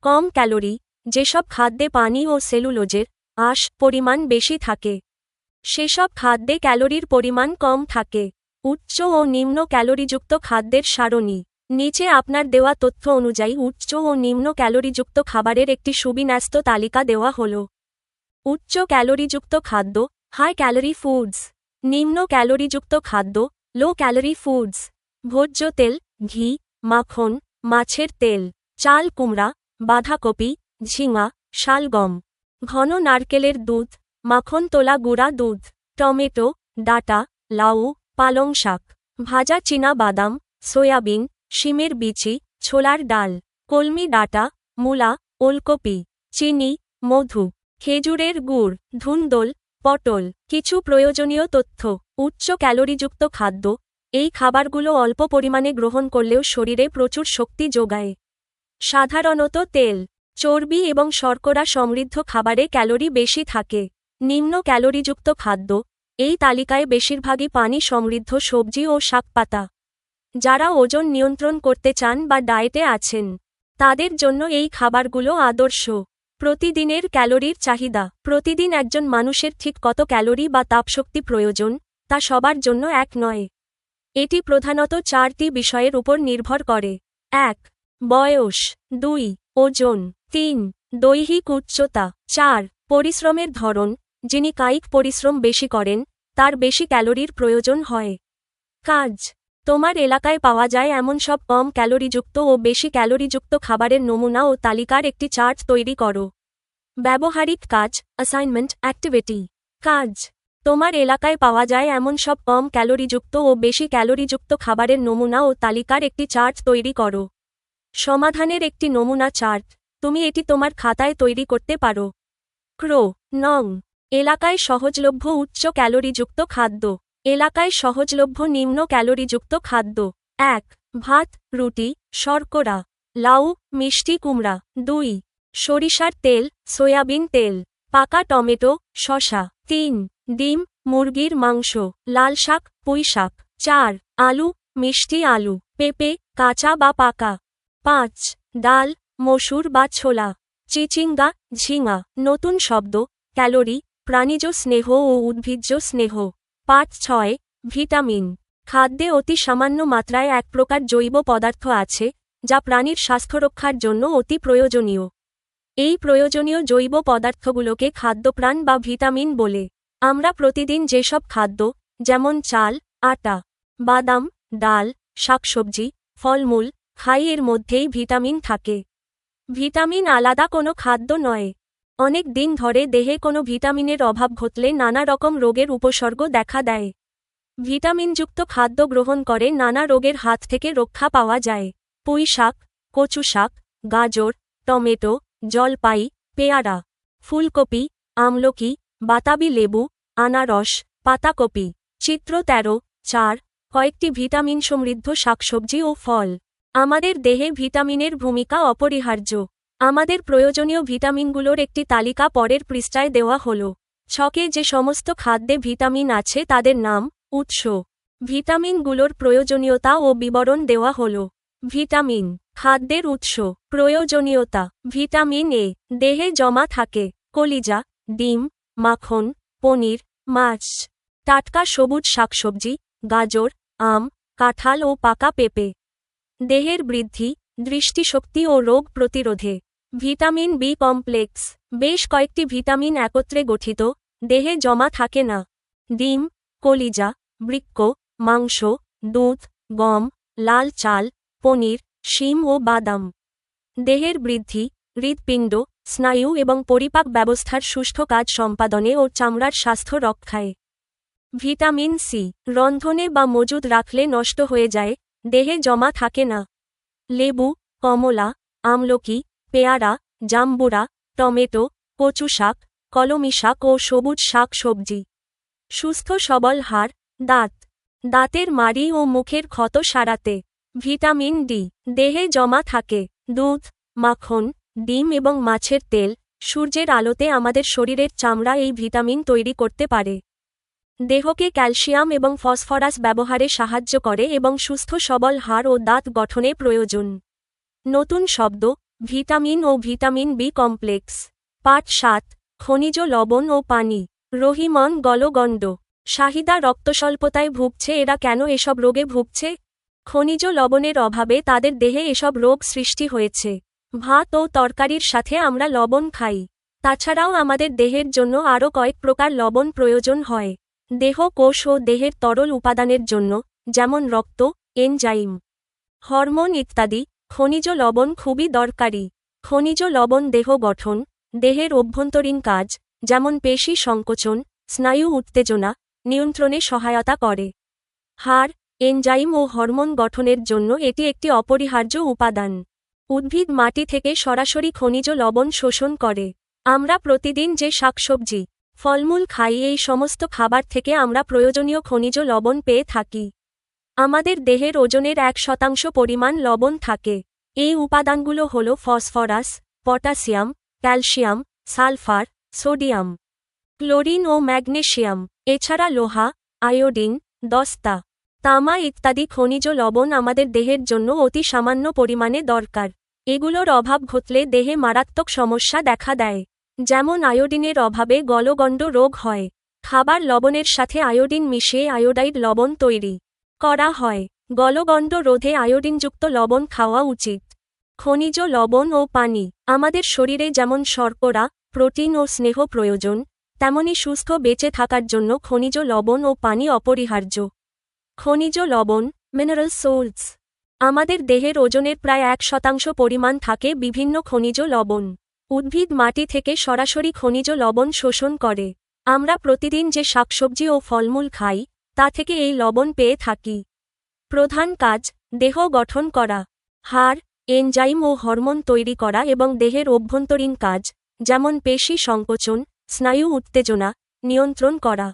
কম ক্যালোরি, যেসব খাদ্যে পানি ও সেলুলোজের আঁশ পরিমাণ বেশি থাকে, সেসব খাদ্যে ক্যালোরির পরিমাণ কম থাকে। উচ্চ ও নিম্ন ক্যালোরিযুক্ত খাদ্যের সারণী। নিচে আপনার দেওয়া তথ্য অনুযায়ী উচ্চ ও নিম্ন ক্যালোরিযুক্ত খাবারের একটি সুবিন্যস্ত তালিকা দেওয়া হল। উচ্চ ক্যালোরিযুক্ত খাদ্য, হাই ক্যালোরি ফুডস। নিম্ন ক্যালোরিযুক্ত খাদ্য, লো ক্যালোরি ফুডস। ভোজ্য তেল, ঘি, মাখন, মাছের তেল, চাল কুমড়া, বাঁধাকপি, ঝিঙা, শালগম। ঘন নারকেলের দুধ, মাখন তোলা গুঁড়া দুধ। টমেটো, ডাঁটা, লাউ, পালং শাক। ভাজা চীনা বাদাম, সয়াবিন, শিমের বিচি, ছোলার ডাল। কলমি ডাঁটা, মূলা, ওলকপি। চিনি, মধু, খেজুরের গুড়, ধুন্দল, পটল। কিছু প্রয়োজনীয় তথ্য। উচ্চ ক্যালোরিযুক্ত খাদ্য। এই খাবারগুলো অল্প পরিমাণে গ্রহণ করলেও শরীরে প্রচুর শক্তি যোগায়। সাধারণত তেল, চর্বি এবং শর্করা সমৃদ্ধ খাবারে ক্যালোরি বেশি থাকে। নিম্ন ক্যালোরিযুক্ত খাদ্য। এই তালিকায় বেশিরভাগই পানি সমৃদ্ধ সবজি ও শাকপাতা। যারা ওজন নিয়ন্ত্রণ করতে চান বা ডায়েটে আছেন, তাদের জন্য এই খাবারগুলো আদর্শ। প্রতিদিনের ক্যালোরির চাহিদা। প্রতিদিন একজন মানুষের ঠিক কত ক্যালোরি বা তাপশক্তি প্রয়োজন, তা সবার জন্য এক নয়। এটি প্রধানত 4টি বিষয়ের উপর নির্ভর করে। 1. বয়স। 2. ওজন। 3. দৈহিক উচ্চতা। 4. পরিশ্রমের ধরন। যিনি কায়িক পরিশ্রম বেশি করেন, তার বেশি ক্যালোরির প্রয়োজন হয়। কাজ। তোমার এলাকায় পাওয়া যায় এমন সব কম ক্যালোরিযুক্ত ও বেশি ক্যালোরিযুক্ত খাবারের নমুনা ও তালিকার একটি চার্ট তৈরি করো। ব্যবহারিক কাজ, অ্যাসাইনমেন্ট, অ্যাক্টিভিটি। কাজ। তোমার এলাকায় পাওয়া যায় এমন সব কম ক্যালোরিযুক্ত ও বেশি ক্যালোরিযুক্ত খাবারের নমুনা ও তালিকার একটি চার্ট তৈরি করো। সমাধানের একটি নমুনা চার্ট। তুমি এটি তোমার খাতায় তৈরি করতে পারো। ক্রো। নং। এলাকায় সহজলভ্য উচ্চ ক্যালোরিযুক্ত খাদ্য। এলাকায় সহজলভ্য নিম্ন ক্যালোরিযুক্ত খাদ্য। 1. ভাত, রুটি, শর্করা। লাউ, মিষ্টি কুমড়া। 2. সরিষার তেল, সয়াবিন তেল। পাকা টমেটো, শসা। 3. ডিম, মুরগির মাংস, লাল শাক, পুঁই শাক। 4. আলু, মিষ্টি আলু, পেঁপে, কাঁচা বা পাকা। 5. ডাল, মসুর বা ছোলা। চিচিঙ্গা, ঝিঙা। নতুন শব্দ, ক্যালোরি, প্রাণীজ স্নেহ ও উদ্ভিজ্জ স্নেহ। পাঠ 6. ভিটামিন। খাদ্যে অতি সামান্য মাত্রায় এক প্রকার জৈব পদার্থ আছে, যা প্রাণীর স্বাস্থ্যরক্ষার জন্য অতি প্রয়োজনীয়। এই প্রয়োজনীয় জৈব পদার্থগুলোকে খাদ্যপ্রাণ বা ভিটামিন বলে। আমরা প্রতিদিন যেসব খাদ্য, যেমন চাল, আটা, বাদাম, ডাল, শাকসবজি, ফলমূল খাই, এর মধ্যেই ভিটামিন থাকে। ভিটামিন আলাদা কোনো খাদ্য নয়। অনেক দিন ধরে দেহে কোনো ভিটামিনের অভাব ঘটলে নানা রকম রোগের উপসর্গ দেখা দেয়। ভিটামিনযুক্ত খাদ্য গ্রহণ করে নানা রোগের হাত থেকে রক্ষা পাওয়া যায়। পুঁই শাক, কচু শাক, গাজর, টমেটো, জলপাই, পেয়ারা, ফুলকপি, আমলকি, বাতাবি লেবু, আনারস, পাতাকপি। চিত্র 13, 4. কয়েকটি ভিটামিন সমৃদ্ধ শাকসবজি ও ফল। আমাদের দেহে ভিটামিনের ভূমিকা অপরিহার্য। আমাদের প্রয়োজনীয় ভিটামিনগুলোর একটি তালিকা পরের পৃষ্ঠায় দেওয়া হল। ছকে যে সমস্ত খাদ্যে ভিটামিন আছে তাদের নাম, উৎস, ভিটামিনগুলোর প্রয়োজনীয়তা ও বিবরণ দেওয়া হল। ভিটামিন। খাদ্যের উৎস। প্রয়োজনীয়তা। ভিটামিন এ দেহে জমা থাকে কলিজা, ডিম, মাখন, পনির, মাছ। টাটকা সবুজ শাকসবজি, গাজর, আম, কাঁঠাল ও পাকা পেঁপে। দেহের বৃদ্ধি, দৃষ্টিশক্তি ও রোগ প্রতিরোধে। Vitamin B complex. বেশ কয়েকটি ভিটামিন একত্রে গঠিত, দেহে জমা থাকে না। ডিম, কলিজা, বৃক্ক, মাংস, দুধ, গম, লাল চাল, পনির, শিম ও বাদাম। দেহের বৃদ্ধি, হৃৎপিণ্ড, স্নায়ু এবং পরিপাক ব্যবস্থার সুষ্ঠু কাজ সম্পাদনে ও চামড়ার স্বাস্থ্য রক্ষায়। Vitamin C. রন্ধনে বা মজুদ রাখলে নষ্ট হয়ে যায়, দেহে জমা থাকে না। লেবু, কমলা, আমলকি, পেয়ারা, জাম্বুরা, টমেটো, কচু শাক, কলমি শাক ও সবুজ শাক সবজি। সুস্থ সবল হাড়, দাঁত, দাঁতের মাড়ি ও মুখের ক্ষত সারাতে। ভিটামিন ডি, দেহে জমা থাকে। দুধ, মাখন, ডিম এবং মাছের তেল, সূর্যের আলোতে আমাদের শরীরের চামড়া এই ভিটামিন তৈরি করতে পারে। দেহকে ক্যালসিয়াম এবং ফসফরাস ব্যবহারে সাহায্য করে এবং সুস্থ সবল হাড় ও দাঁত গঠনে প্রয়োজন। নতুন শব্দ: ভিটামিন ও ভিটামিন বি কমপ্লেক্স। পাঠ ৭, খনিজ লবণ ও পানি। রহিমন গলগণ্ড। শাহিদা রক্তস্বল্পতায় ভুগছে। এরা কেন এসব রোগে ভুগছে? খনিজ লবণের অভাবে তাদের দেহে এসব রোগ সৃষ্টি হয়েছে। ভাত ও তরকারির সাথে আমরা লবণ খাই। তাছাড়াও আমাদের দেহের জন্য আরও কয়েক প্রকার লবণ প্রয়োজন হয়। দেহ, কোষ ও দেহের তরল উপাদানের জন্য, যেমন রক্ত, এনজাইম, হরমোন ইত্যাদি, খনিজ লবণ খুবই দরকারি। খনিজ লবণ দেহ গঠন, দেহের অভ্যন্তরীণ কাজ, যেমন পেশি সংকোচন, স্নায়ু উত্তেজনা নিয়ন্ত্রণে সহায়তা করে। হাড়, এনজাইম ও হরমোন গঠনের জন্য এটি একটি অপরিহার্য উপাদান। উদ্ভিদ মাটি থেকে সরাসরি খনিজ লবণ শোষণ করে। আমরা প্রতিদিন যে শাকসবজি, ফলমূল খাই, এই সমস্ত খাবার থেকে আমরা প্রয়োজনীয় খনিজ লবণ পেয়ে থাকি। আমাদের দেহের ওজনের 1% পরিমাণ লবণ থাকে। এই উপাদানগুলো হল phosphorus, potassium, calcium, sulphur, sodium, chlorine ও ম্যাগনেসিয়াম। এছাড়া লোহা, আয়োডিন, দস্তা, তামা ইত্যাদি খনিজ লবণ আমাদের দেহের জন্য অতি সামান্য পরিমাণে দরকার। এগুলোর অভাব ঘটলে দেহে মারাত্মক সমস্যা দেখা দেয়। যেমন আয়োডিনের অভাবে গলগণ্ড রোগ হয়। খাবার লবণের সাথে আয়োডিন মিশিয়ে আয়োডাইড লবণ তৈরি করা হয়। গলগণ্ড রোধে আয়োডিনযুক্ত লবণ খাওয়া উচিত। খনিজ লবণ ও পানি। আমাদের শরীরে যেমন শর্করা, প্রোটিন ও স্নেহ প্রয়োজন, তেমনি সুস্থ বেঁচে থাকার জন্য খনিজ লবণ ও পানি অপরিহার্য। খনিজ লবণ, মিনারেল সোলস। আমাদের দেহের ওজনের প্রায় 1% পরিমাণ থাকে বিভিন্ন খনিজ লবণ। উদ্ভিদ মাটি থেকে সরাসরি খনিজ লবণ শোষণ করে। আমরা প্রতিদিন যে শাকসবজি ও ফলমূল খাই, তা থেকে এই লবণ পেয়ে থাকি। প্রধান কাজ: দেহ গঠন করা, হাড়, এনজাইম ও হরমোন তৈরি করা এবং দেহের অভ্যন্তরীণ কাজ, যেমন পেশি সংকোচন, স্নায়ু উত্তেজনা নিয়ন্ত্রণ করা।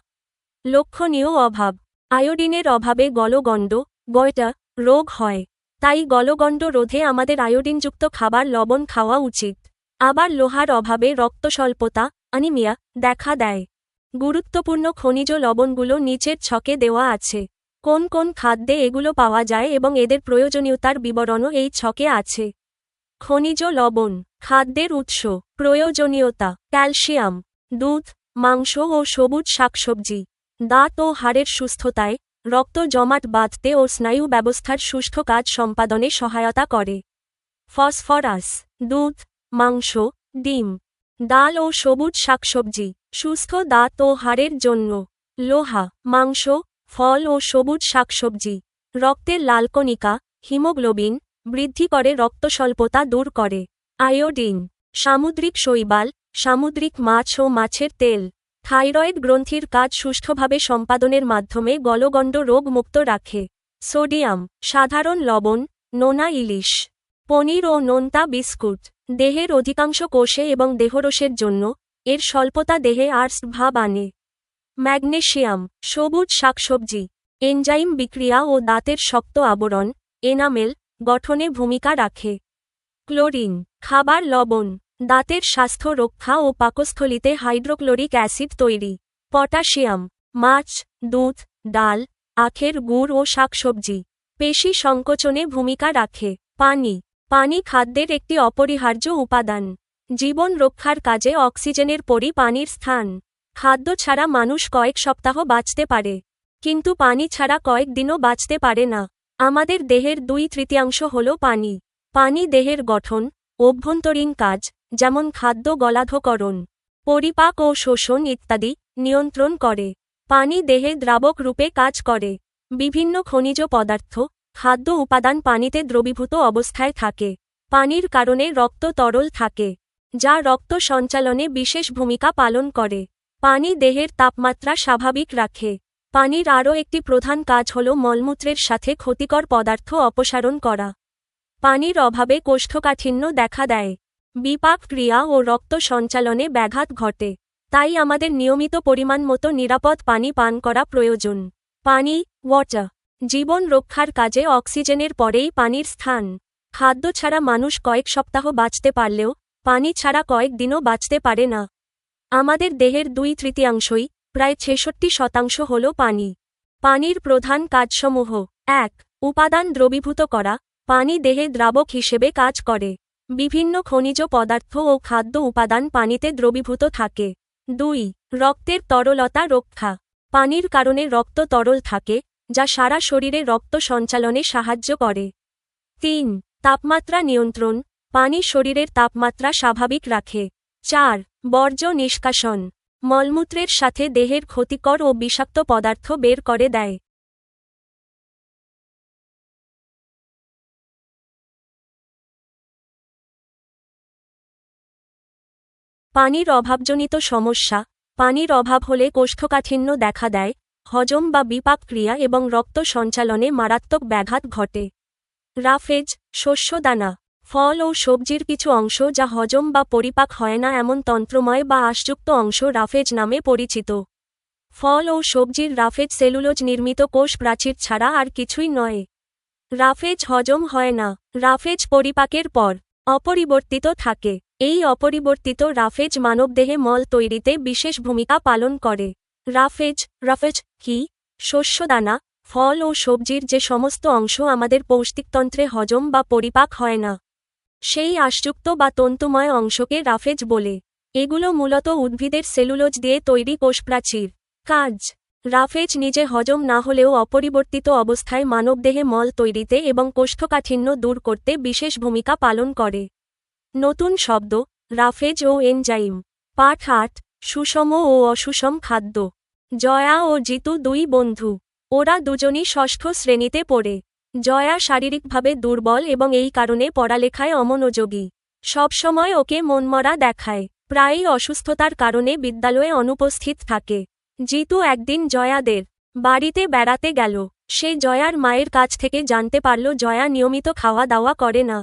লক্ষণীয় অভাব: আয়োডিনের অভাবে গলগণ্ড, গয়টা রোগ হয়। তাই গলগণ্ড রোধে আমাদের আয়োডিনযুক্ত খাবার লবণ খাওয়া উচিত। আবার লোহার অভাবে রক্তস্বল্পতা, অ্যানিমিয়া দেখা দেয়। গুরুত্বপূর্ণ খনিজ লবণগুলো নিচের ছকে দেওয়া আছে। কোন কোন খাদ্যে এগুলো পাওয়া যায় এবং এদের প্রয়োজনীয়তার বিবরণও এই ছকে আছে। খনিজ লবণ, খাদ্যের উৎস, প্রয়োজনীয়তা: ক্যালসিয়াম, দুধ, মাংস ও সবুজ শাকসবজি। দাঁত ও হাড়ের সুস্থতায়, রক্ত জমাট বাঁধতে ও স্নায়ু ব্যবস্থার সুষ্ঠু কাজ সম্পাদনে সহায়তা করে। ফসফরাস, দুধ, মাংস, ডিম, ডাল ও সবুজ শাকসবজি, সুস্থ দাঁত ও হাড়ের জন্য। লোহা, মাংস, ফল ও সবুজ শাকসবজি, রক্তের লালকণিকা, হিমোগ্লোবিন বৃদ্ধি করে, রক্তস্বল্পতা দূর করে। আয়োডিন, সামুদ্রিক শৈবাল, সামুদ্রিক মাছ ও মাছের তেল, থাইরয়েড গ্রন্থির কাজ সুষ্ঠুভাবে সম্পাদনের মাধ্যমে গলগণ্ড রোগ মুক্ত রাখে। সোডিয়াম, সাধারণ লবণ, নোনা ইলিশ, পনির ও নোনতা বিস্কুট, দেহের অধিকাংশ কোষে এবং দেহরসের জন্য এর স্বল্পতা দেহে আর্স ভাব আনে। ম্যাগনেসিয়াম, সবুজ শাকসবজি, এনজাইম বিক্রিয়া ও দাঁতের শক্ত আবরণ, এনামেল গঠনে ভূমিকা রাখে। ক্লোরিন, খাবার লবণ, দাঁতের স্বাস্থ্য রক্ষা ও পাকস্থলিতে হাইড্রোক্লোরিক অ্যাসিড তৈরি। পটাশিয়াম, মাছ, দুধ, ডাল, আখের গুড় ও শাকসবজি, পেশি সংকোচনে ভূমিকা রাখে। পানি, পানি খাদ্যের একটি অপরিহার্য উপাদান। জীবন রক্ষার কাজে অক্সিজেনের পরই পানির স্থান। খাদ্য ছাড়া মানুষ কয়েক সপ্তাহ বাঁচতে পারে, কিন্তু পানি ছাড়া কয়েক দিনও বাঁচতে পারে না। আমাদের দেহের 2/3 হল পানি। পানি দেহের গঠন, অভ্যন্তরীণ কাজ, যেমন খাদ্য গলাধকরণ, পরিপাক ও শোষণ ইত্যাদি নিয়ন্ত্রণ করে। পানি দেহে দ্রাবক রূপে কাজ করে। বিভিন্ন খনিজ পদার্থ, খাদ্য উপাদান পানিতে দ্রবীভূত অবস্থায় থাকে। পানির কারণে রক্ত তরল থাকে, যা রক্ত সঞ্চালনে বিশেষ ভূমিকা পালন করে। পানি দেহের তাপমাত্রা স্বাভাবিক রাখে। পানির আরও একটি প্রধান কাজ হল মলমূত্রের সাথে ক্ষতিকর পদার্থ অপসারণ করা। পানির অভাবে কোষ্ঠকাঠিন্য দেখা দেয়। বিপাক ক্রিয়া ও রক্ত সঞ্চালনে ব্যাঘাত ঘটে। তাই আমাদের নিয়মিত পরিমাণ মতো নিরাপদ পানি পান করা প্রয়োজন। পানি, ওয়াটার। জীবন রক্ষার কাজে অক্সিজেনের পরেই পানির স্থান। খাদ্য ছাড়া মানুষ কয়েক সপ্তাহ বাঁচতে পারলেও পানি ছাড়া কয়েক দিনও বাঁচতে পারে না। আমাদের দেহের 2/3 প্রায় 66% হল পানি। পানির প্রধান কাজসমূহ: 1. উপাদান দ্রবীভূত করা। পানি দেহে দ্রাবক হিসেবে কাজ করে। বিভিন্ন খনিজ পদার্থ ও খাদ্য উপাদান পানিতে দ্রবীভূত থাকে। 2. রক্তের তরলতা রক্ষা। পানির কারণে রক্ত তরল থাকে, যা সারা শরীরে রক্ত সঞ্চালনে সাহায্য করে। 3. তাপমাত্রা নিয়ন্ত্রণ। পানি শরীরের তাপমাত্রা স্বাভাবিক রাখে। 4. বর্জ্য নিষ্কাশন। মলমূত্রের সাথে দেহের ক্ষতিকর ও বিষাক্ত পদার্থ বের করে দেয়। পানির অভাবজনিত সমস্যা। পানির অভাব হলে কোষ্ঠকাঠিন্য দেখা দেয়, হজম বা বিপাক ক্রিয়া এবং রক্ত সঞ্চালনে মারাত্মক ব্যাঘাত ঘটে। রাফেজ, শস্যদানা। ফল ও সবজির কিছু অংশ যা হজম বা পরিপাক হয় না এমন তন্ত্রময় বা আঁশযুক্ত অংশ রাফেজ নামে পরিচিত। ফল ও সবজির রাফেজ সেলুলোজ নির্মিত কোষ প্রাচীর ছাড়া আর কিছুই নয়। রাফেজ হজম হয় না। রাফেজ পরিপাকের পর অপরিবর্তিত থাকে। এই অপরিবর্তিত রাফেজ মানবদেহে মল তৈরিতে বিশেষ ভূমিকা পালন করে। রাফেজ কি? শস্যদানা, ফল ও সবজির যে সমস্ত অংশ আমাদের পৌষ্টিকতন্ত্রে হজম বা পরিপাক হয় না, সেই আঁশযুক্ত বা তন্তুময় অংশকে রাফেজ বলে। এগুলো মূলত উদ্ভিদের সেলুলোজ দিয়ে তৈরি কোষপ্রাচীর। কাজ: রাফেজ নিজে হজম না হলেও অপরিবর্তিত অবস্থায় মানবদেহে মল তৈরিতে এবং কোষ্ঠকাঠিন্য দূর করতে বিশেষ ভূমিকা পালন করে। নতুন শব্দ: রাফেজ ও এনজাইম। পাঠ 8: সুষম ও অসুষম খাদ্য। জয়া ও জিতু 2 বন্ধু। ওরা দুজনই ষষ্ঠ শ্রেণীতে পড়ে। জয়া শারীরিকভাবে দুর্বল এবং এই কারণে পড়ালেখায় অমনোযোগী। সবসময় ওকে মনমরা দেখায়। প্রায়ই অসুস্থতার কারণে বিদ্যালয়ে অনুপস্থিত থাকে। জিতু একদিন জয়াদের বাড়িতে বেড়াতে গেল। সে জয়ার মায়ের কাছ থেকে জানতে পারল জয়া নিয়মিত খাওয়া দাওয়া করে না।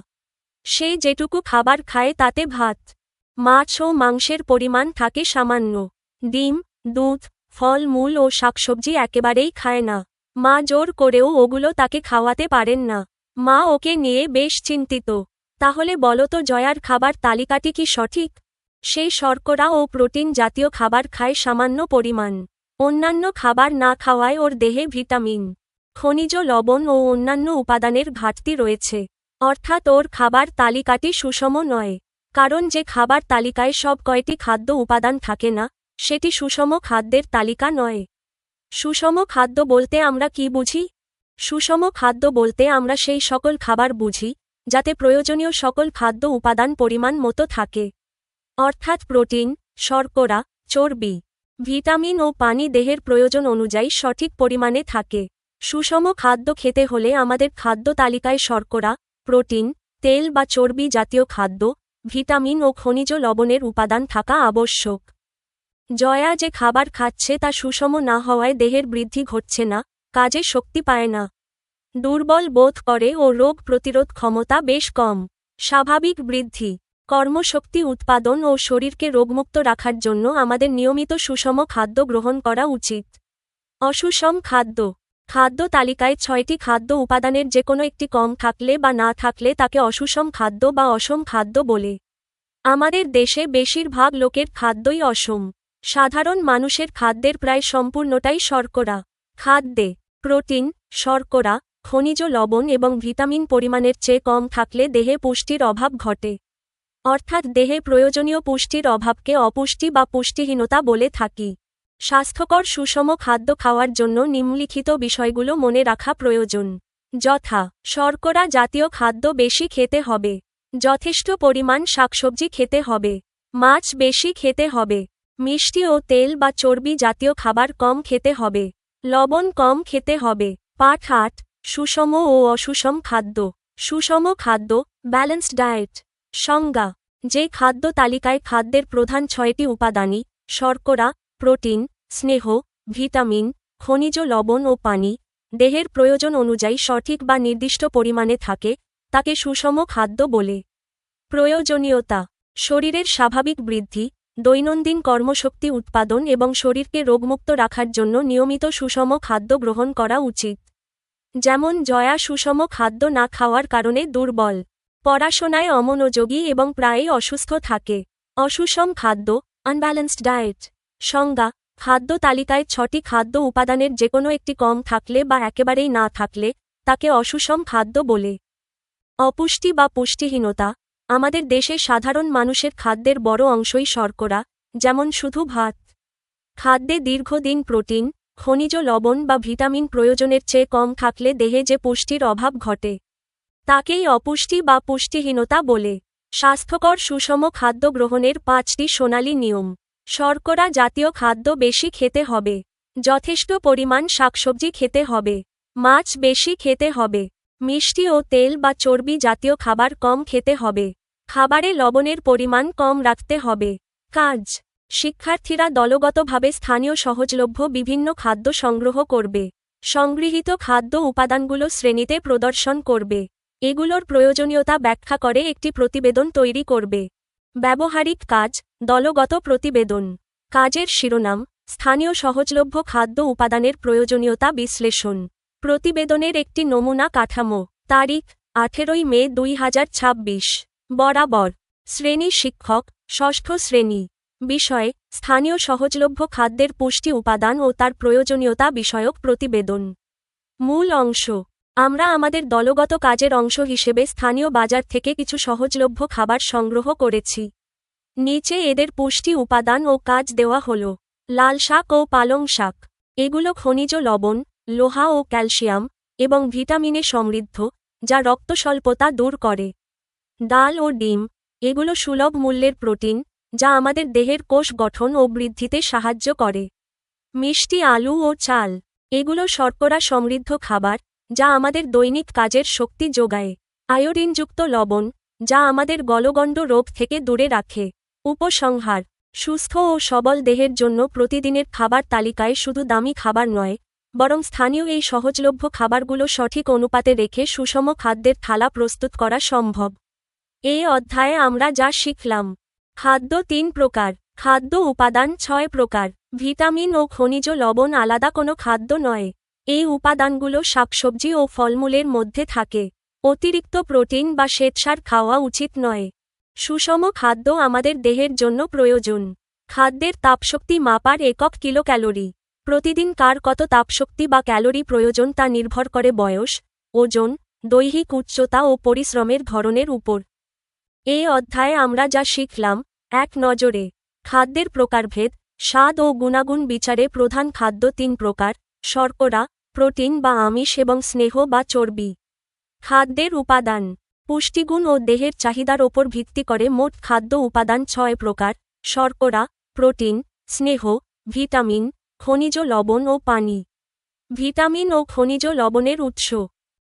সে যেটুকু খাবার খায় তাতে ভাত, মাছ ও মাংসের পরিমাণ থাকে সামান্য। ডিম, দুধ, ফল মূল ও শাকসবজি একেবারেই খায় না। মা জোর করেও ওগুলো তাকে খাওয়াতে পারেন না। মা ওকে নিয়ে বেশ চিন্তিত। তাহলে বলো তো জয়ার খাবার তালিকাটি কি সঠিক? সে শর্করা ও প্রোটিন জাতীয় খাবার খায় সামান্য পরিমাণ। অন্যান্য খাবার না খাওয়ায় ওর দেহে ভিটামিন, খনিজ লবণ ও অন্যান্য উপাদানের ঘাটতি রয়েছে। অর্থাৎ ওর খাবার তালিকাটি সুষম নয়। কারণ যে খাবার তালিকায় সব কয়টি খাদ্য উপাদান থাকে না, সেটি সুষম খাদ্যের তালিকা নয়। সুষম খাদ্য বলতে আমরা কি বুঝি? সুষম খাদ্য বলতে আমরা সেই সকল খাবার বুঝি যাতে প্রয়োজনীয় সকল খাদ্য উপাদান পরিমাণ মতো থাকে। অর্থাৎ প্রোটিন, শর্করা, চর্বি, ভিটামিন ও পানি দেহের প্রয়োজন অনুযায়ী সঠিক পরিমাণে থাকে। সুষম খাদ্য খেতে হলে আমাদের খাদ্য তালিকায় শর্করা, প্রোটিন, তেল বা চর্বি জাতীয় খাদ্য, ভিটামিন ও খনিজ লবণের উপাদান থাকা আবশ্যক। জয়া যে খাবার খাচ্ছে তা সুষম না হওয়ায় দেহের বৃদ্ধি ঘটছে না, কাজে শক্তি পায় না, দুর্বল বোধ করে ও রোগ প্রতিরোধ ক্ষমতা বেশ কম। স্বাভাবিক বৃদ্ধি, কর্মশক্তি উৎপাদন ও শরীরকে রোগমুক্ত রাখার জন্য আমাদের নিয়মিত সুষম খাদ্য গ্রহণ করা উচিত। অসুষম খাদ্য। খাদ্য তালিকায় 6টি খাদ্য উপাদানের যে কোনো একটি কম থাকলে বা না থাকলে তাকে অসুষম খাদ্য বা অসম খাদ্য বলে। আমাদের দেশে বেশিরভাগ লোকের খাদ্যই অসম। সাধারণ মানুষের খাদ্যের প্রায় সম্পূর্ণটাই শর্করা। খাদ্যে প্রোটিন, শর্করা, খনিজ লবণ এবং ভিটামিন পরিমাণের চেয়ে কম থাকলে দেহে পুষ্টির অভাব ঘটে। অর্থাৎ দেহে প্রয়োজনীয় পুষ্টির অভাবকে অপুষ্টি বা পুষ্টিহীনতা বলে থাকি। স্বাস্থ্যকর সুষম খাদ্য খাওয়ার জন্য নিম্নলিখিত বিষয়গুলো মনে রাখা প্রয়োজন। যথা: শর্করা জাতীয় খাদ্য বেশি খেতে হবে। যথেষ্ট পরিমাণ শাকসবজি খেতে হবে। মাছ বেশি খেতে হবে। মিষ্টি ও তেল বা চর্বি জাতীয় খাবার কম খেতে হবে। লবণ কম খেতে হবে। পাঠ 8: সুষম ও অসুষম খাদ্য। সুষম খাদ্য, ব্যালেন্সড ডায়েট। সংজ্ঞা: যে খাদ্য তালিকায় খাদ্যের প্রধান 6টি উপাদানই শর্করা, প্রোটিন, স্নেহ, ভিটামিন, খনিজ লবণ ও পানি দেহের প্রয়োজন অনুযায়ী সঠিক বা নির্দিষ্ট পরিমাণে থাকে, তাকে সুষম খাদ্য বলে। প্রয়োজনীয়তা: শরীরের স্বাভাবিক বৃদ্ধি, দৈনন্দিন কর্মশক্তি উৎপাদন এবং শরীরকে রোগমুক্ত রাখার জন্য নিয়মিত সুষম খাদ্য গ্রহণ করা উচিত। যেমন জয়া সুষম খাদ্য না খাওয়ার কারণে দুর্বল, পড়াশোনায় অমনোযোগী এবং প্রায়ই অসুস্থ থাকে। অসুষম খাদ্য, আনব্যালেন্সড ডায়েট। সংজ্ঞা: খাদ্য তালিকায় 6টি খাদ্য উপাদানের যেকোনো একটি কম থাকলে বা একেবারেই না থাকলে তাকে অসুষম খাদ্য বলে। অপুষ্টি বা পুষ্টিহীনতা: আমাদের দেশে সাধারণ মানুষের খাদ্যের বড় অংশই শর্করা, যেমন শুধু ভাত। খাদ্যে দীর্ঘদিন প্রোটিন, খনিজ লবণ বা ভিটামিন প্রয়োজনের চেয়ে কম থাকলে দেহে যে পুষ্টির অভাব ঘটে তাকেই অপুষ্টি বা পুষ্টিহীনতা বলে। স্বাস্থ্যকর সুষম খাদ্য গ্রহণের 5টি সোনালী নিয়ম: শর্করা জাতীয় খাদ্য বেশি খেতে হবে, যথেষ্ট পরিমাণ শাকসবজি খেতে হবে, মাছ বেশি খেতে হবে, মিষ্টি ও তেল বা চর্বি জাতীয় খাবার কম খেতে হবে, খাবারে লবণের পরিমাণ কম রাখতে হবে। কাজ: শিক্ষার্থীরা দলগতভাবে স্থানীয় সহজলভ্য বিভিন্ন খাদ্য সংগ্রহ করবে। সংগৃহীত খাদ্য উপাদানগুলো শ্রেণীতে প্রদর্শন করবে। এগুলোর প্রয়োজনীয়তা ব্যাখ্যা করে একটি প্রতিবেদন তৈরি করবে। ব্যবহারিক কাজ: দলগত প্রতিবেদন। কাজের শিরোনাম: স্থানীয় সহজলভ্য খাদ্য উপাদানের প্রয়োজনীয়তা বিশ্লেষণ। প্রতিবেদনের একটি নমুনা কাঠামো। তারিখ: 18 মে 2026। বরাবর। শ্রেণী শিক্ষক, ষষ্ঠ শ্রেণী। বিষয়: স্থানীয় সহজলভ্য খাদ্যের পুষ্টি উপাদান ও তার প্রয়োজনীয়তা বিষয়ক প্রতিবেদন। মূল অংশ: আমরা আমাদের দলগত কাজের অংশ হিসেবে স্থানীয় বাজার থেকে কিছু সহজলভ্য খাবার সংগ্রহ করেছি। নিচে এদের পুষ্টি উপাদান ও কাজ দেওয়া হল। লাল শাক ও পালং শাক। এগুলো খনিজ লবণ, লোহা ও ক্যালসিয়াম এবং ভিটামিনে সমৃদ্ধ, যা রক্তস্বল্পতা দূর করে। ডাল ও ডিম। এগুলো সুলভ মূল্যের প্রোটিন, যা আমাদের দেহের কোষ গঠন ও বৃদ্ধিতে সাহায্য করে। মিষ্টি আলু ও চাল। এগুলো শর্করা সমৃদ্ধ খাবার, যা আমাদের দৈনিক কাজের শক্তি যোগায়। আয়োডিনযুক্ত লবণ, যা আমাদের গলগণ্ড রোগ থেকে দূরে রাখে। উপসংহার: সুস্থ ও সবল দেহের জন্য প্রতিদিনের খাবার তালিকায় শুধু দামি খাবার নয়, বরং স্থানীয় এই সহজলভ্য খাবারগুলো সঠিক অনুপাতে রেখে সুষম খাদ্যের থালা প্রস্তুত করা সম্ভব। এই অধ্যায়ে আমরা যা শিখলাম: খাদ্য 3 প্রকার, খাদ্য উপাদান 6 প্রকার, ভিটামিন ও খনিজ লবণ আলাদা কোনো খাদ্য নয়। এই উপাদানগুলো শাকসবজি ও ফলমূলের মধ্যে থাকে। অতিরিক্ত প্রোটিন বা শ্বেতসার খাওয়া উচিত নয়। সুষম খাদ্য আমাদের দেহের জন্য প্রয়োজন। খাদ্যের তাপশক্তি মাপার একক কিলোক্যালোরি। প্রতিদিন কার কত তাপশক্তি বা ক্যালোরি প্রয়োজন তা নির্ভর করে বয়স, ওজন, দৈহিক উচ্চতা ও পরিশ্রমের ধরনের উপর। এই অধ্যায়ে আমরা যা শিখলাম: এক নজরে। খাদ্যের প্রকারভেদ, স্বাদ ও গুণাগুণ বিচারে প্রধান খাদ্য 3 প্রকার: শর্করা, প্রোটিন বা আমিষ এবং স্নেহ বা চর্বি। খাদ্যের উপাদান, পুষ্টিগুণ ও দেহের চাহিদার ওপর ভিত্তি করে মোট খাদ্য উপাদান 6 প্রকার: শর্করা, প্রোটিন, স্নেহ, ভিটামিন, খনিজ লবণ ও পানি। ভিটামিন ও খনিজ লবণের উৎস।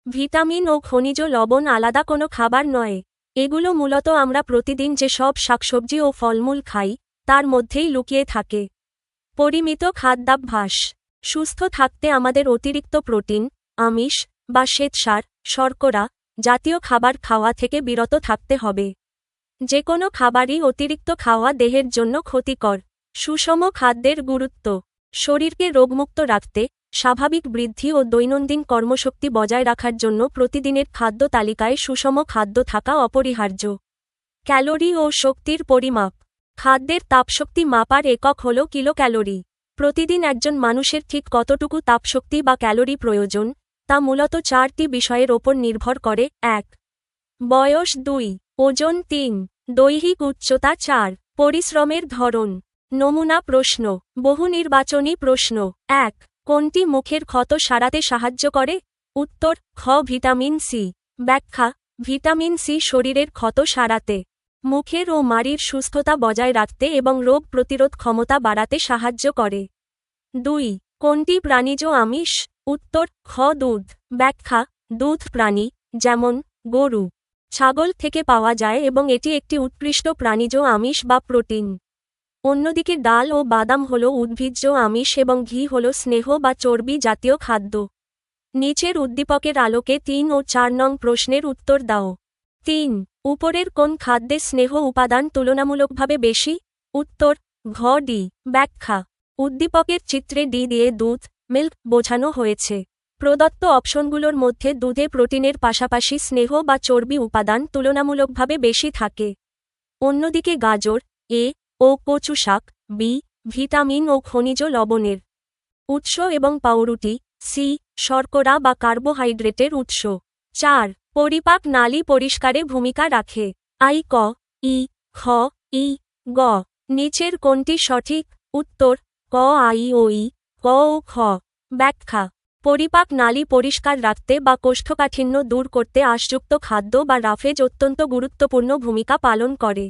ভিটামিন ও খনিজ লবণ আলাদা কোনো খাবার নয়। এগুলো মূলত আমরা প্রতিদিন যে সব শাকসবজি ও ফলমূল খাই তার মধ্যেই লুকিয়ে থাকে। পরিমিত খাদ্যাভ্যাস। সুস্থ থাকতে আমাদের অতিরিক্ত প্রোটিন, আমিষ বা শ্বেতসার, শর্করা জাতীয় খাবার খাওয়া থেকে বিরত থাকতে হবে। যে কোনো খাবারই অতিরিক্ত খাওয়া দেহের জন্য ক্ষতিকর। সুষম খাদ্যের গুরুত্ব। শরীরকে রোগমুক্ত রাখতে, স্বাভাবিক বৃদ্ধি ও দৈনন্দিন কর্মশক্তি বজায় রাখার জন্য প্রতিদিনের খাদ্য তালিকায় সুষম খাদ্য থাকা অপরিহার্য। ক্যালোরি ও শক্তির পরিমাপ। খাদ্যের তাপশক্তি মাপার একক হল কিলোক্যালোরি। প্রতিদিন একজন মানুষের ঠিক কতটুকু তাপশক্তি বা ক্যালোরি প্রয়োজন তা মূলত 4টি বিষয়ের ওপর নির্ভর করে। 1. বয়স। 2. ওজন। 3. দৈহিক উচ্চতা। 4. পরিশ্রমের ধরন। নমুনা প্রশ্ন। বহুনির্বাচনী প্রশ্ন। 1. কোনটি মুখের ক্ষত সারাতে সাহায্য করে? উত্তর: খ. Vitamin C. ব্যাখ্যা: ভিটামিন সি শরীরের ক্ষত সারাতে, মুখের ও মাড়ির সুস্থতা বজায় রাখতে এবং রোগ প্রতিরোধ ক্ষমতা বাড়াতে সাহায্য করে। 2. কোনটি প্রাণীজ আমিষ? উত্তর: খ. দুধ। ব্যাখ্যা: দুধ প্রাণী, যেমন গরু, ছাগল থেকে পাওয়া যায় এবং এটি একটি উৎকৃষ্ট প্রাণীজ আমিষ বা প্রোটিন। অন্যদিকে ডাল ও বাদাম হল উদ্ভিজ্জ আমিষ এবং ঘি হল স্নেহ বা চর্বি জাতীয় খাদ্য। নিচের উদ্দীপকের আলোকে 3 ও 4 নং প্রশ্নের উত্তর দাও। 3. উপরের কোন খাদ্যে স্নেহ উপাদান তুলনামূলকভাবে বেশি? উত্তর ঘ ডি। ব্যাখ্যা উদ্দীপকের চিত্রে ডি দিয়ে দুধ মিল্ক বোঝানো হয়েছে। প্রদত্ত অপশনগুলোর মধ্যে দুধে প্রোটিনের পাশাপাশি স্নেহ বা চর্বি উপাদান তুলনামূলকভাবে বেশি থাকে। অন্যদিকে গাজর এ ও কচু শাক বি ভিটামিন ও খনিজ লবণের উৎস এবং পাউরুটি সি শর্করা বা কার্বোহাইড্রেটের উৎস। 4. পরিপাক নালী পরিষ্কারে ভূমিকা রাখে। আই ক ই খ ই গ। নিচের কোনটি সঠিক? উত্তর ক আই ও ই ক ও খ। ব্যাখ্যা পরিপাক নালী পরিষ্কার রাখতে বা কোষ্ঠকাঠিন্য দূর করতে আঁশযুক্ত খাদ্য বা রাফেজ অত্যন্ত গুরুত্বপূর্ণ ভূমিকা পালন করে।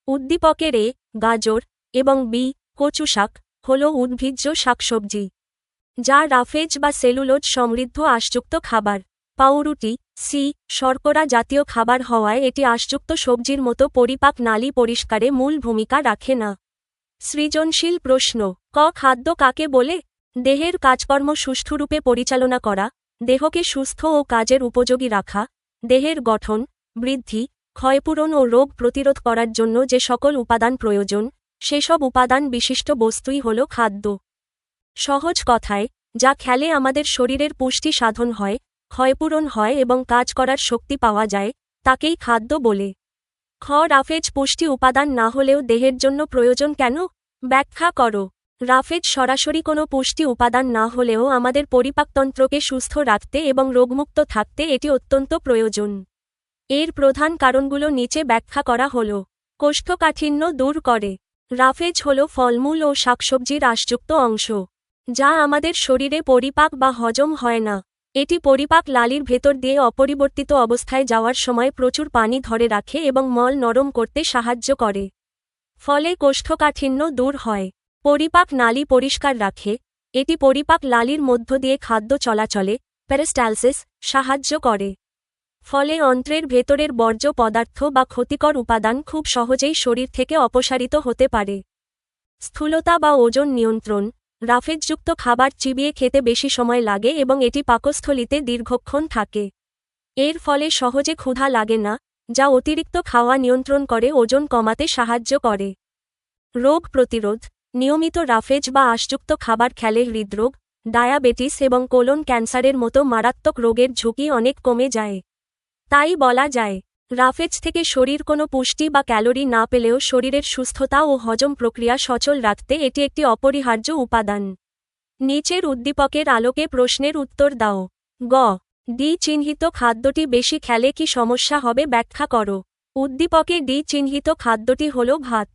উদ্দীপকের এ গাজর এবং বি কচু শাক হল উদ্ভিজ্জ শাকসবজি যা রাফেজ বা সেলুলোজ সমৃদ্ধ আঁশযুক্ত খাবার। পাউরুটি সি শর্করা জাতীয় খাবার হওয়ায় এটি আঁশযুক্ত সবজির মতো পরিপাক নালী পরিষ্কারে মূল ভূমিকা রাখে না। সৃজনশীল প্রশ্ন ক খাদ্য কাকে বলে? দেহের কাজকর্ম সুষ্ঠুরূপে পরিচালনা করা, দেহকে সুস্থ ও কাজের উপযোগী রাখা, দেহের গঠন, বৃদ্ধি, ক্ষয়পূরণ ও রোগ প্রতিরোধ করার জন্য যে সকল উপাদান প্রয়োজন, সেসব উপাদান বিশিষ্ট বস্তুই হল খাদ্য। সহজ কথায় যা খেলে আমাদের শরীরের পুষ্টি সাধন হয়, ক্ষয়পূরণ হয় এবং কাজ করার শক্তি পাওয়া যায়, তাকেই খাদ্য বলে। খ রাফেজ পুষ্টি উপাদান না হলেও দেহের জন্য প্রয়োজন কেন? ব্যাখ্যা করো। রাফেজ সরাসরি কোনো পুষ্টি উপাদান না হলেও আমাদের পরিপাকতন্ত্রকে সুস্থ রাখতে এবং রোগমুক্ত থাকতে এটি অত্যন্ত প্রয়োজন। এর প্রধান কারণগুলো নিচে ব্যাখ্যা করা হল। কোষ্ঠকাঠিন্য দূর করে। রাফেজ হল ফলমূল ও শাকসবজির আঁশযুক্ত অংশ যা আমাদের শরীরে পরিপাক বা হজম হয় না। এটি পরিপাক নালীর ভেতর দিয়ে অপরিবর্তিত অবস্থায় যাওয়ার সময় প্রচুর পানি ধরে রাখে এবং মল নরম করতে সাহায্য করে। ফলে কোষ্ঠকাঠিন্য দূর হয়। পরিপাক নালী পরিষ্কার রাখে। এটি পরিপাক নালীর মধ্য দিয়ে খাদ্য চলাচলে পেরিস্টালসিস সাহায্য করে। ফলে অন্ত্রের ভেতরের বর্জ্য পদার্থ বা ক্ষতিকর উপাদান খুব সহজেই শরীর থেকে অপসারিত হতে পারে। স্থূলতা বা ওজন নিয়ন্ত্রণ। রাফেজযুক্ত খাবার চিবিয়ে খেতে বেশি সময় লাগে এবং এটি পাকস্থলিতে দীর্ঘক্ষণ থাকে। এর ফলে সহজে ক্ষুধা লাগে না, যা অতিরিক্ত খাওয়া নিয়ন্ত্রণ করে ওজন কমাতে সাহায্য করে। রোগ প্রতিরোধ। নিয়মিত রাফেজ বা আঁশযুক্ত খাবার খেলে হৃদরোগ, ডায়াবেটিস এবং কোলন ক্যান্সারের মতো মারাত্মক রোগের ঝুঁকি অনেক কমে যায়। তাই বলা যায় রাফেজ থেকে শরীর কোনো পুষ্টি বা ক্যালোরি না পেলেও শরীরের সুস্থতা ও হজম প্রক্রিয়া সচল রাখতে এটি একটি অপরিহার্য উপাদান। নিচের উদ্দীপকের আলোকে প্রশ্নের উত্তর দাও। গ ডি চিহ্নিত খাদ্যটি বেশি খেলে কি সমস্যা হবে ব্যাখ্যা করো। উদ্দীপকে ডি চিহ্নিত খাদ্যটি হল ভাত,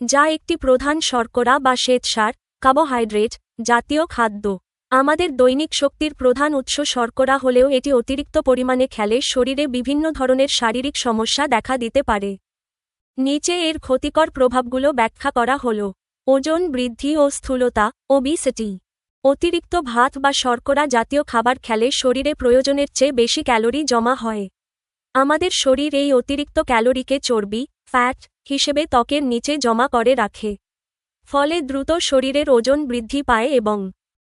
যা একটি প্রধান শর্করা বা শ্বেতসার কার্বোহাইড্রেট জাতীয় খাদ্য। আমাদের দৈনিক শক্তির প্রধান উৎস শর্করা হলেও এটি অতিরিক্ত পরিমাণে খেলে শরীরে বিভিন্ন ধরনের শারীরিক সমস্যা দেখা দিতে পারে। নিচে এর ক্ষতিকর প্রভাবগুলো ব্যাখ্যা করা হল। ওজন বৃদ্ধি ও স্থূলতা ওবিসিটি। অতিরিক্ত ভাত বা শর্করা জাতীয় খাবার খেলে শরীরে প্রয়োজনের চেয়ে বেশি ক্যালোরি জমা হয়। আমাদের শরীর এই অতিরিক্ত ক্যালোরিকে চর্বি ফ্যাট হিসেবে ত্বকের নিচে জমা করে রাখে। ফলে দ্রুত শরীরের ওজন বৃদ্ধি পায় এবং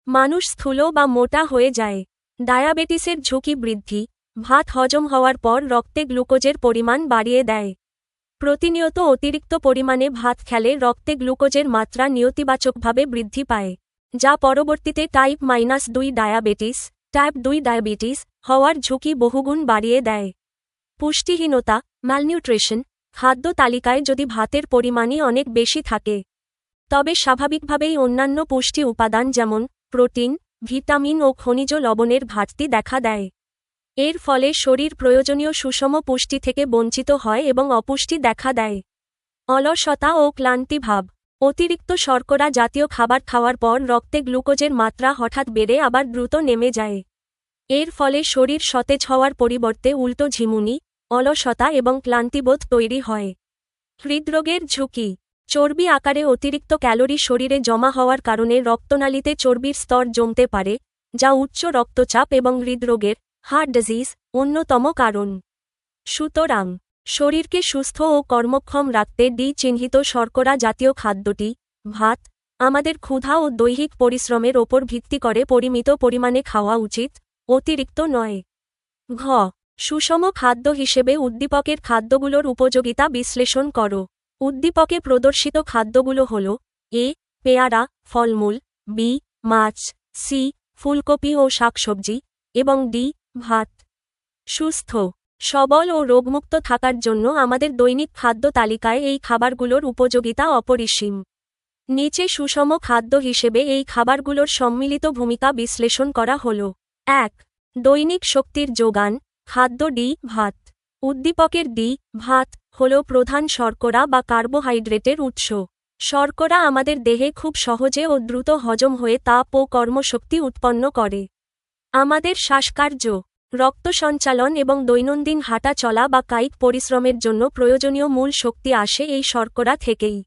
মানুষ স্থূল বা মোটা হয়ে যায়। ডায়াবেটিসের ঝুঁকি বৃদ্ধি। ভাত হজম হওয়ার পর রক্তে গ্লুকোজের পরিমাণ বাড়িয়ে দেয়। প্রতিনিয়ত অতিরিক্ত পরিমাণে ভাত খেলে রক্তে গ্লুকোজের মাত্রা নেতিবাচকভাবে বৃদ্ধি পায়, যা পরবর্তীতে টাইপ 2 ডায়াবেটিস টাইপ 2 ডায়াবেটিস হওয়ার ঝুঁকি বহুগুণ বাড়িয়ে দেয়। পুষ্টিহীনতা ম্যালনিউট্রিশন। খাদ্য তালিকায় যদি ভাতের পরিমাণই অনেক বেশি থাকে, তবে স্বাভাবিকভাবেই অন্যান্য পুষ্টি উপাদান যেমন প্রোটিন, ভিটামিন ও খনিজ লবণের ঘাটতি দেখা দেয়। এর ফলে শরীর প্রয়োজনীয় সুষম পুষ্টি থেকে বঞ্চিত হয় এবং অপুষ্টি দেখা দেয়। অলসতা ও ক্লান্তিভাব। অতিরিক্ত শর্করা জাতীয় খাবার খাওয়ার পর রক্তে গ্লুকোজের মাত্রা হঠাৎ বেড়ে আবার দ্রুত নেমে যায়। এর ফলে শরীর সতেজ হওয়ার পরিবর্তে উল্টো ঝিমুনি, অলসতা এবং ক্লান্তিবোধ তৈরি হয়। হৃদরোগের ঝুঁকি। চর্বি আকারে অতিরিক্ত ক্যালোরি শরীরে জমা হওয়ার কারণে রক্তনালীতে চর্বির স্তর জমতে পারে, যা উচ্চ রক্তচাপ এবং হৃদরোগের হার্ট ডিজিজ অন্যতম কারণ। সুতরাং শরীরকে সুস্থ ও কর্মক্ষম রাখতে ডি চিহ্নিত শর্করা জাতীয় খাদ্যটি ভাত আমাদের ক্ষুধা ও দৈহিক পরিশ্রমের ওপর ভিত্তি করে পরিমিত পরিমাণে খাওয়া উচিত, অতিরিক্ত নয়। ঘ সুষম খাদ্য হিসেবে উদ্দীপকের খাদ্যগুলোর উপযোগিতা বিশ্লেষণ করো। উদ্দীপকে প্রদর্শিত খাদ্যগুলো হল: এ, পেয়ারা, ফলমূল; বি, মাছ; সি, ফুলকপি ও শাকসবজি; এবং ডি, ভাত। সুস্থ, সবল ও রোগমুক্ত থাকার জন্য আমাদের দৈনিক খাদ্য তালিকায় এই খাবারগুলোর উপযোগিতা অপরিসীম। নিচে সুষম খাদ্য হিসেবে এই খাবারগুলোর সম্মিলিত ভূমিকা বিশ্লেষণ করা হল। ১. দৈনিক শক্তির যোগান। খাদ্য ডি, ভাত। উদ্দীপকের ডি, ভাত, হল প্রধান শর্করা বা কার্বোহাইড্রেটের উৎস। শর্করা আমাদের দেহে খুব সহজে ও দ্রুত হজম হয়ে তাপ ও কর্মশক্তি উৎপন্ন করে। আমাদের শ্বাসকার্য, রক্ত সঞ্চালন এবং দৈনন্দিন হাঁটা চলা বা কায়িক পরিশ্রমের জন্য প্রয়োজনীয় মূল শক্তি আসে এই শর্করা থেকেই।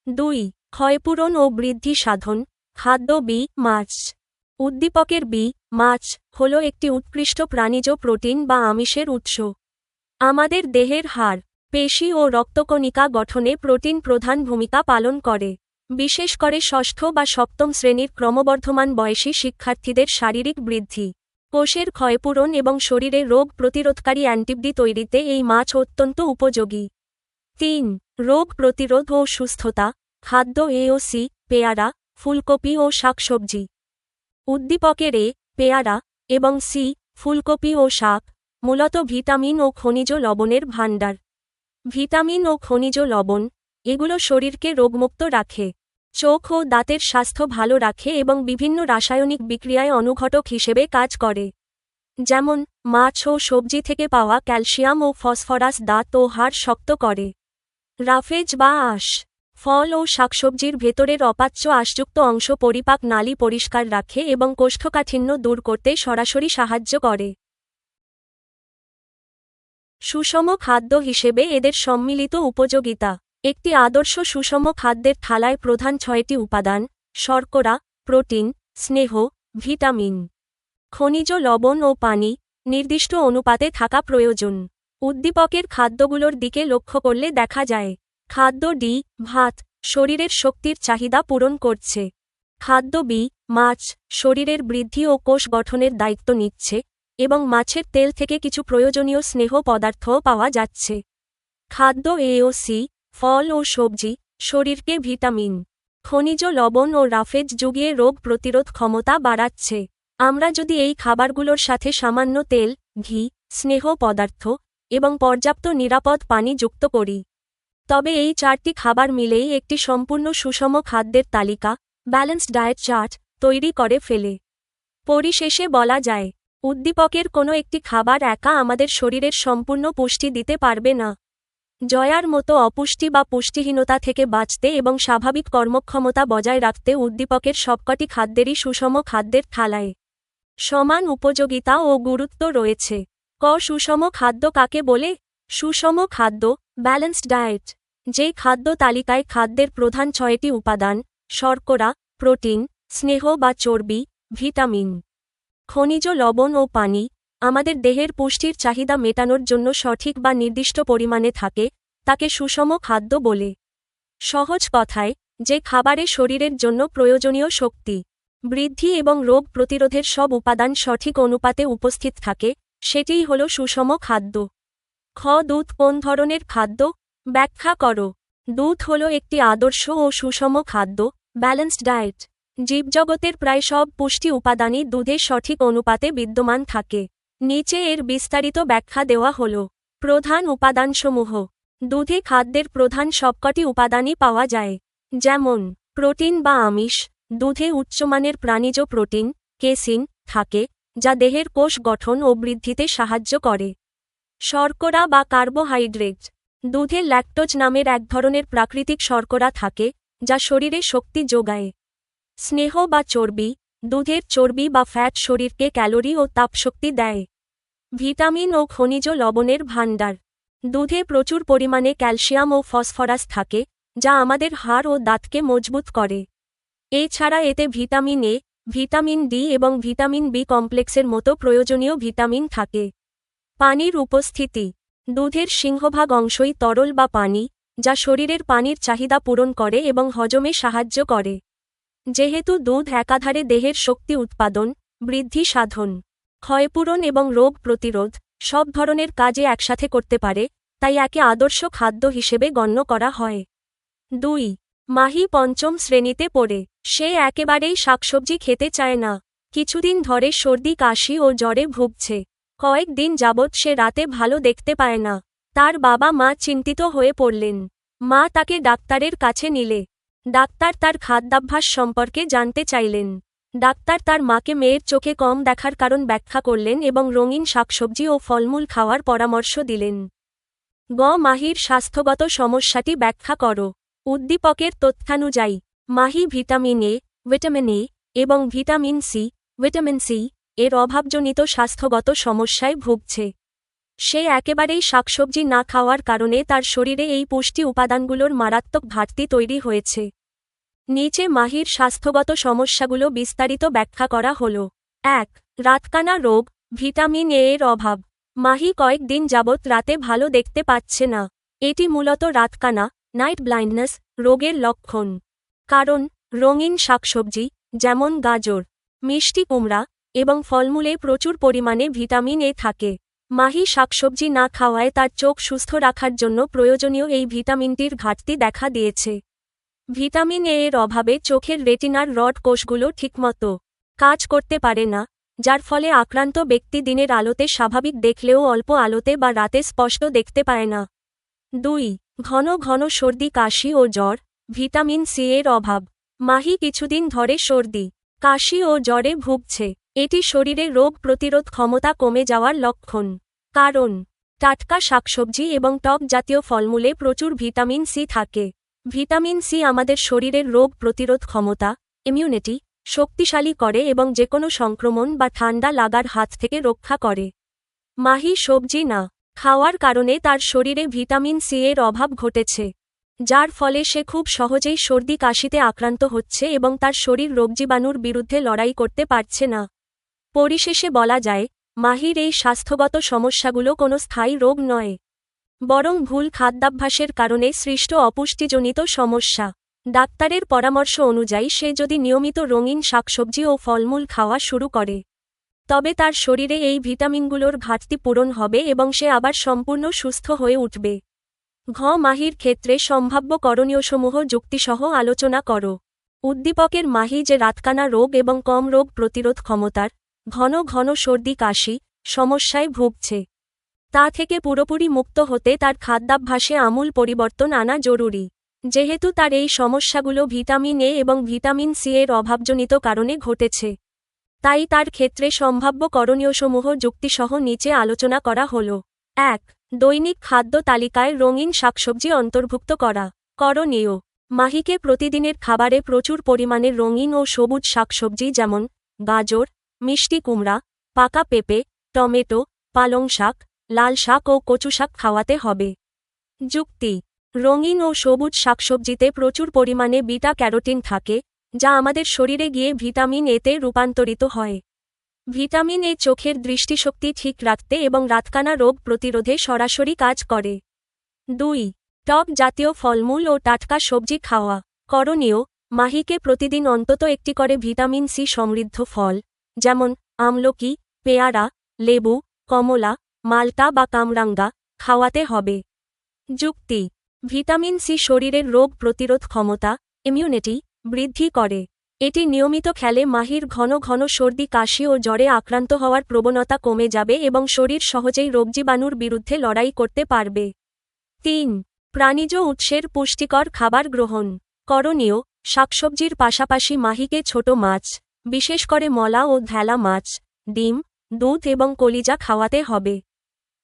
২. ক্ষয়পূরণ ও বৃদ্ধি সাধন। খাদ্য বি, মাছ। উদ্দীপকের বি, মাছ, হল একটি উৎকৃষ্ট প্রাণীজ প্রোটিন বা আমিষের উৎস। আমাদের দেহের হাড়, পেশি ও রক্তকণিকা গঠনে প্রোটিন প্রধান ভূমিকা পালন করে। বিশেষ করে ষষ্ঠ বা সপ্তম শ্রেণীর ক্রমবর্ধমান বয়সী শিক্ষার্থীদের শারীরিক বৃদ্ধি, কোষের ক্ষয়পূরণ এবং শরীরে রোগ প্রতিরোধকারী অ্যান্টিবডি তৈরিতে এই মাছ অত্যন্ত উপযোগী। ৩. রোগ প্রতিরোধ ও সুস্থতা। খাদ্য এ ও সি, পেয়ারা, ফুলকপি ও শাকসবজি। উদ্দীপকের এ, পেয়ারা, এবং সি, ফুলকপি ও শাক, মূলত ভিটামিন ও খনিজ লবণের ভাণ্ডার। ভিটামিন ও খনিজ লবণ, এগুলো শরীরকে রোগমুক্ত রাখে, চোখ ও দাঁতের স্বাস্থ্য ভালো রাখে এবং বিভিন্ন রাসায়নিক বিক্রিয়ায় অনুঘটক হিসেবে কাজ করে। যেমন, মাছ ও সবজি থেকে পাওয়া ক্যালসিয়াম ও ফসফরাস দাঁত ও হাড় শক্ত করে। রাফেজ বা আঁশ, ফল ও শাকসবজির ভেতরের অপাচ্য আঁশযুক্ত অংশ পরিপাক নালী পরিষ্কার রাখে এবং কোষ্ঠকাঠিন্য দূর করতে সরাসরি সাহায্য করে। সুষম খাদ্য হিসেবে এদের সম্মিলিত উপযোগিতা। একটি আদর্শ সুষম খাদ্যের থালায় প্রধান ৬টি উপাদান: শর্করা, প্রোটিন, স্নেহ, ভিটামিন, খনিজ লবণ ও পানি, নির্দিষ্ট অনুপাতে থাকা প্রয়োজন। উদ্দীপকের খাদ্যগুলোর দিকে লক্ষ্য করলে দেখা যায়, খাদ্য ডি, ভাত, শরীরের শক্তির চাহিদা পূরণ করছে। খাদ্য বি, মাছ, শরীরের বৃদ্ধি ও কোষ গঠনের দায়িত্ব নিচ্ছে এবং মাছের তেল থেকে কিছু প্রয়োজনীয় স্নেহ পদার্থও পাওয়া যাচ্ছে। খাদ্য এ ও সি, ফল ও সবজি, শরীরকে ভিটামিন, খনিজ লবণ ও রাফেজ যুগিয়ে রোগ প্রতিরোধ ক্ষমতা বাড়াচ্ছে। আমরা যদি এই খাবারগুলোর সাথে সামান্য তেল, ঘি, স্নেহ পদার্থ এবং পর্যাপ্ত নিরাপদ পানি যুক্ত করি, তবে এই 4টি খাবার মিলেই একটি সম্পূর্ণ সুষম খাদ্যের তালিকা, ব্যালেন্সড ডায়েট চার্ট, তৈরি করে ফেলে। পরিশেষে বলা যায়, উদ্দীপকের কোনো একটি খাবার একা আমাদের শরীরের সম্পূর্ণ পুষ্টি দিতে পারবে না। জয়ার মতো অপুষ্টি বা পুষ্টিহীনতা থেকে বাঁচতে এবং স্বাভাবিক কর্মক্ষমতা বজায় রাখতে উদ্দীপকের সবকটি খাদ্যেরই সুষম খাদ্যের থালায় সমান উপযোগিতা ও গুরুত্ব রয়েছে। ক. সুষম খাদ্য কাকে বলে? সুষম খাদ্য, ব্যালেন্সড ডায়েট, যে খাদ্য তালিকায় খাদ্যের প্রধান 6টি উপাদান: শর্করা, প্রোটিন, স্নেহ বা চর্বি, ভিটামিন, খনিজ লবণ ও পানি, আমাদের দেহের পুষ্টির চাহিদা মেটানোর জন্য সঠিক বা নির্দিষ্ট পরিমাণে থাকে, তাকে সুষম খাদ্য বলে। সহজ কথায়, যে খাবারে শরীরের জন্য প্রয়োজনীয় শক্তি, বৃদ্ধি এবং রোগ প্রতিরোধের সব উপাদান সঠিক অনুপাতে উপস্থিত থাকে, সেটিই হল সুষম খাদ্য। খ. দুধ কোন ধরনের খাদ্য? ব্যাখ্যা করো। দুধ হল একটি আদর্শ ও সুষম খাদ্য, ব্যালেন্সড ডায়েট। জীবজগতের প্রায় সব পুষ্টি উপাদানই দুধে সঠিক অনুপাতে বিদ্যমান থাকে। নিচে এর বিস্তারিত ব্যাখ্যা দেওয়া হল। প্রধান উপাদানসমূহ। দুধে খাদ্যের প্রধান সবকটি উপাদানই পাওয়া যায়। যেমন, প্রোটিন বা আমিষ, দুধে উচ্চমানের প্রাণীজ প্রোটিন, কেসিন, থাকে, যা দেহের কোষ গঠন ও বৃদ্ধিতে সাহায্য করে। শর্করা বা কার্বোহাইড্রেট, দুধে ল্যাকটোজ নামের এক ধরনের প্রাকৃতিক শর্করা থাকে, যা শরীরে শক্তি যোগায়। স্নেহ বা চর্বি, দুধের চর্বি বা ফ্যাট শরীরকে ক্যালোরি ও তাপশক্তি দেয়। ভিটামিন ও খনিজ লবণের ভাণ্ডার, দুধে প্রচুর পরিমাণে ক্যালসিয়াম ও ফসফরাস থাকে, যা আমাদের হাড় ও দাঁতকে মজবুত করে। এছাড়া এতে ভিটামিন এ, ভিটামিন ডি এবং ভিটামিন বি কমপ্লেক্সের মতো প্রয়োজনীয় ভিটামিন থাকে। পানির উপস্থিতি, দুধের সিংহভাগ অংশই তরল বা পানি, যা শরীরের পানির চাহিদা পূরণ করে এবং হজমে সাহায্য করে। যেহেতু দুধ একাধারে দেহের শক্তি উৎপাদন, বৃদ্ধি সাধন, ক্ষয়পূরণ এবং রোগ প্রতিরোধ, সব ধরনের কাজে একসাথে করতে পারে, তাই একে আদর্শ খাদ্য হিসেবে গণ্য করা হয়। 2. মাহি পঞ্চম শ্রেণীতে পড়ে। সে একেবারেই শাকসবজি খেতে চায় না। কিছুদিন ধরে সর্দি কাশি ও জ্বরে ভুগছে। কয়েকদিন যাবৎ সে রাতে ভালো দেখতে পায় না। তার বাবা মা চিন্তিত হয়ে পড়লেন। মা তাকে ডাক্তারের কাছে নিলে। ডাক্তার তার খাদ্যাভ্যাস সম্পর্কে জানতে চাইলেন। ডাক্তার তার মাকে মেয়ের চোখে কম দেখার কারণ ব্যাখ্যা করলেন এবং রঙিন শাকসবজি ও ফলমূল খাওয়ার পরামর্শ দিলেন। মাহির স্বাস্থ্যগত সমস্যাটি ব্যাখ্যা করো। উদ্দীপকের তথ্যানুযায়ী মাহি ভিটামিন এ এবং ভিটামিন সি এর অভাবজনিত স্বাস্থ্যগত সমস্যায় ভুগছে। সে একেবারেই শাকসবজি না খাওয়ার কারণে তার শরীরে এই পুষ্টি উপাদানগুলোর মারাত্মক ঘাটতি তৈরি হয়েছে। নিচে মাহির স্বাস্থ্যগত সমস্যাগুলো বিস্তারিত ব্যাখ্যা করা হল। 1. রাতকানা রোগ, ভিটামিন এ এর অভাব। মাহি কয়েকদিন যাবৎ রাতে ভালো দেখতে পাচ্ছে না। এটি মূলত রাতকানা নাইট ব্লাইন্ডনেস রোগের লক্ষণ। কারণ রঙিন শাকসবজি যেমন গাজর, মিষ্টি কুমড়া এবং ফলমূলে প্রচুর পরিমাণে ভিটামিন এ থাকে। মাহি শাকসবজি না খাওয়ায় তার চোখ সুস্থ রাখার জন্য প্রয়োজনীয় এই ভিটামিনটির ঘাটতি দেখা দিয়েছে। ভিটামিন এ এর অভাবে চোখের রেটিনার রড কোষগুলো ঠিকমতো কাজ করতে পারে না, যার ফলে আক্রান্ত ব্যক্তি দিনের আলোতে স্বাভাবিক দেখলেও অল্প আলোতে বা রাতে স্পষ্ট দেখতে পায় না। 2. ঘন ঘন সর্দি কাশি ও জ্বর, ভিটামিন সি এর অভাব। মাহি কিছুদিন ধরে সর্দি কাশি ও জ্বরে ভুগছে। এটি শরীরে রোগ প্রতিরোধ ক্ষমতা কমে যাওয়ার লক্ষণ। কারণ টাটকা শাকসবজি এবং টক জাতীয় ফলমূলে প্রচুর ভিটামিন সি থাকে। ভিটামিন সি আমাদের শরীরের রোগ প্রতিরোধ ক্ষমতা ইমিউনিটি শক্তিশালী করে এবং যেকোনো সংক্রমণ বা ঠান্ডা লাগার হাত থেকে রক্ষা করে। মাহি সবজি না খাওয়ার কারণে তার শরীরে ভিটামিন সি এর অভাব ঘটেছে, যার ফলে সে খুব সহজেই সর্দি কাশিতে আক্রান্ত হচ্ছে এবং তার শরীর রোগজীবাণুর বিরুদ্ধে লড়াই করতে পারছে না। পরিশেষে বলা যায়, মাহির এই স্বাস্থ্যগত সমস্যাগুলো কোনো স্থায়ী রোগ নয়, বরং ভুল খাদ্যাভ্যাসের কারণে সৃষ্ট অপুষ্টিজনিত সমস্যা। ডাক্তারের পরামর্শ অনুযায়ী সে যদি নিয়মিত রঙিন শাকসবজি ও ফলমূল খাওয়া শুরু করে, তবে তার শরীরে এই ভিটামিনগুলোর ঘাটতি পূরণ হবে এবং সে আবার সম্পূর্ণ সুস্থ হয়ে উঠবে। মাহির ক্ষেত্রে সম্ভাব্য করণীয়সমূহ যুক্তিসহ আলোচনা করো। উদ্দীপকের মাহি যে রাতকানা রোগ এবং কম রোগ প্রতিরোধ ক্ষমতার ঘন ঘন সর্দি কাশি সমস্যায় ভুগছে, তা থেকে পুরোপুরি মুক্ত হতে তার খাদ্যাভ্যাসে আমূল পরিবর্তন আনা জরুরি। যেহেতু তার এই সমস্যাগুলো ভিটামিন এ এবং ভিটামিন সি এর অভাবজনিত কারণে ঘটেছে, তাই তার ক্ষেত্রে সম্ভাব্য করণীয়সমূহ যুক্তিসহ নিচে আলোচনা করা হল। 1. দৈনিক খাদ্য তালিকায় রঙিন শাকসবজি অন্তর্ভুক্ত করা। করণীয়: মাহিকে প্রতিদিনের খাবারে প্রচুর পরিমাণে রঙিন ও সবুজ শাকসবজি যেমন গাজর, মিষ্টি কুমড়া, পাকা পেঁপে, টমেটো, পালং শাক, লাল শাক ও কচু শাক খাওয়াতে হবে। যুক্তি: রঙিন ও সবুজ শাকসবজিতে প্রচুর পরিমাণে বিটা ক্যারোটিন থাকে, যা আমাদের শরীরে গিয়ে ভিটামিন এতে রূপান্তরিত হয়। ভিটামিন এ চোখের দৃষ্টিশক্তি ঠিক রাখতে এবং রাতকানা রোগ প্রতিরোধে সরাসরি কাজ করে। 2. টক জাতীয় ফলমূল ও টাটকা সবজি খাওয়া। করণীয়: মাহিকে প্রতিদিন অন্তত একটি করে ভিটামিন সি সমৃদ্ধ ফল যেমন আমলকি, পেয়ারা, লেবু, কমলা, মাল্টা বা কামরাঙ্গা খাওয়াতে হবে। যুক্তি: ভিটামিন সি শরীরের রোগ প্রতিরোধ ক্ষমতা ইমিউনিটি বৃদ্ধি করে। এটি নিয়মিত খেলে মাহির ঘন ঘন সর্দি কাশি ও জ্বরে আক্রান্ত হওয়ার প্রবণতা কমে যাবে এবং শরীর সহজেই রোগজীবাণুর বিরুদ্ধে লড়াই করতে পারবে। 3. প্রাণিজ উৎসের পুষ্টিকর খাবার গ্রহণ। করণীয়: শাকসবজির পাশাপাশি মাহিকে ছোট মাছ, বিশেষ করে মলা ও ঢেলা মাছ, ডিম, দুধ এবং কলিজা খাওয়াতে হবে।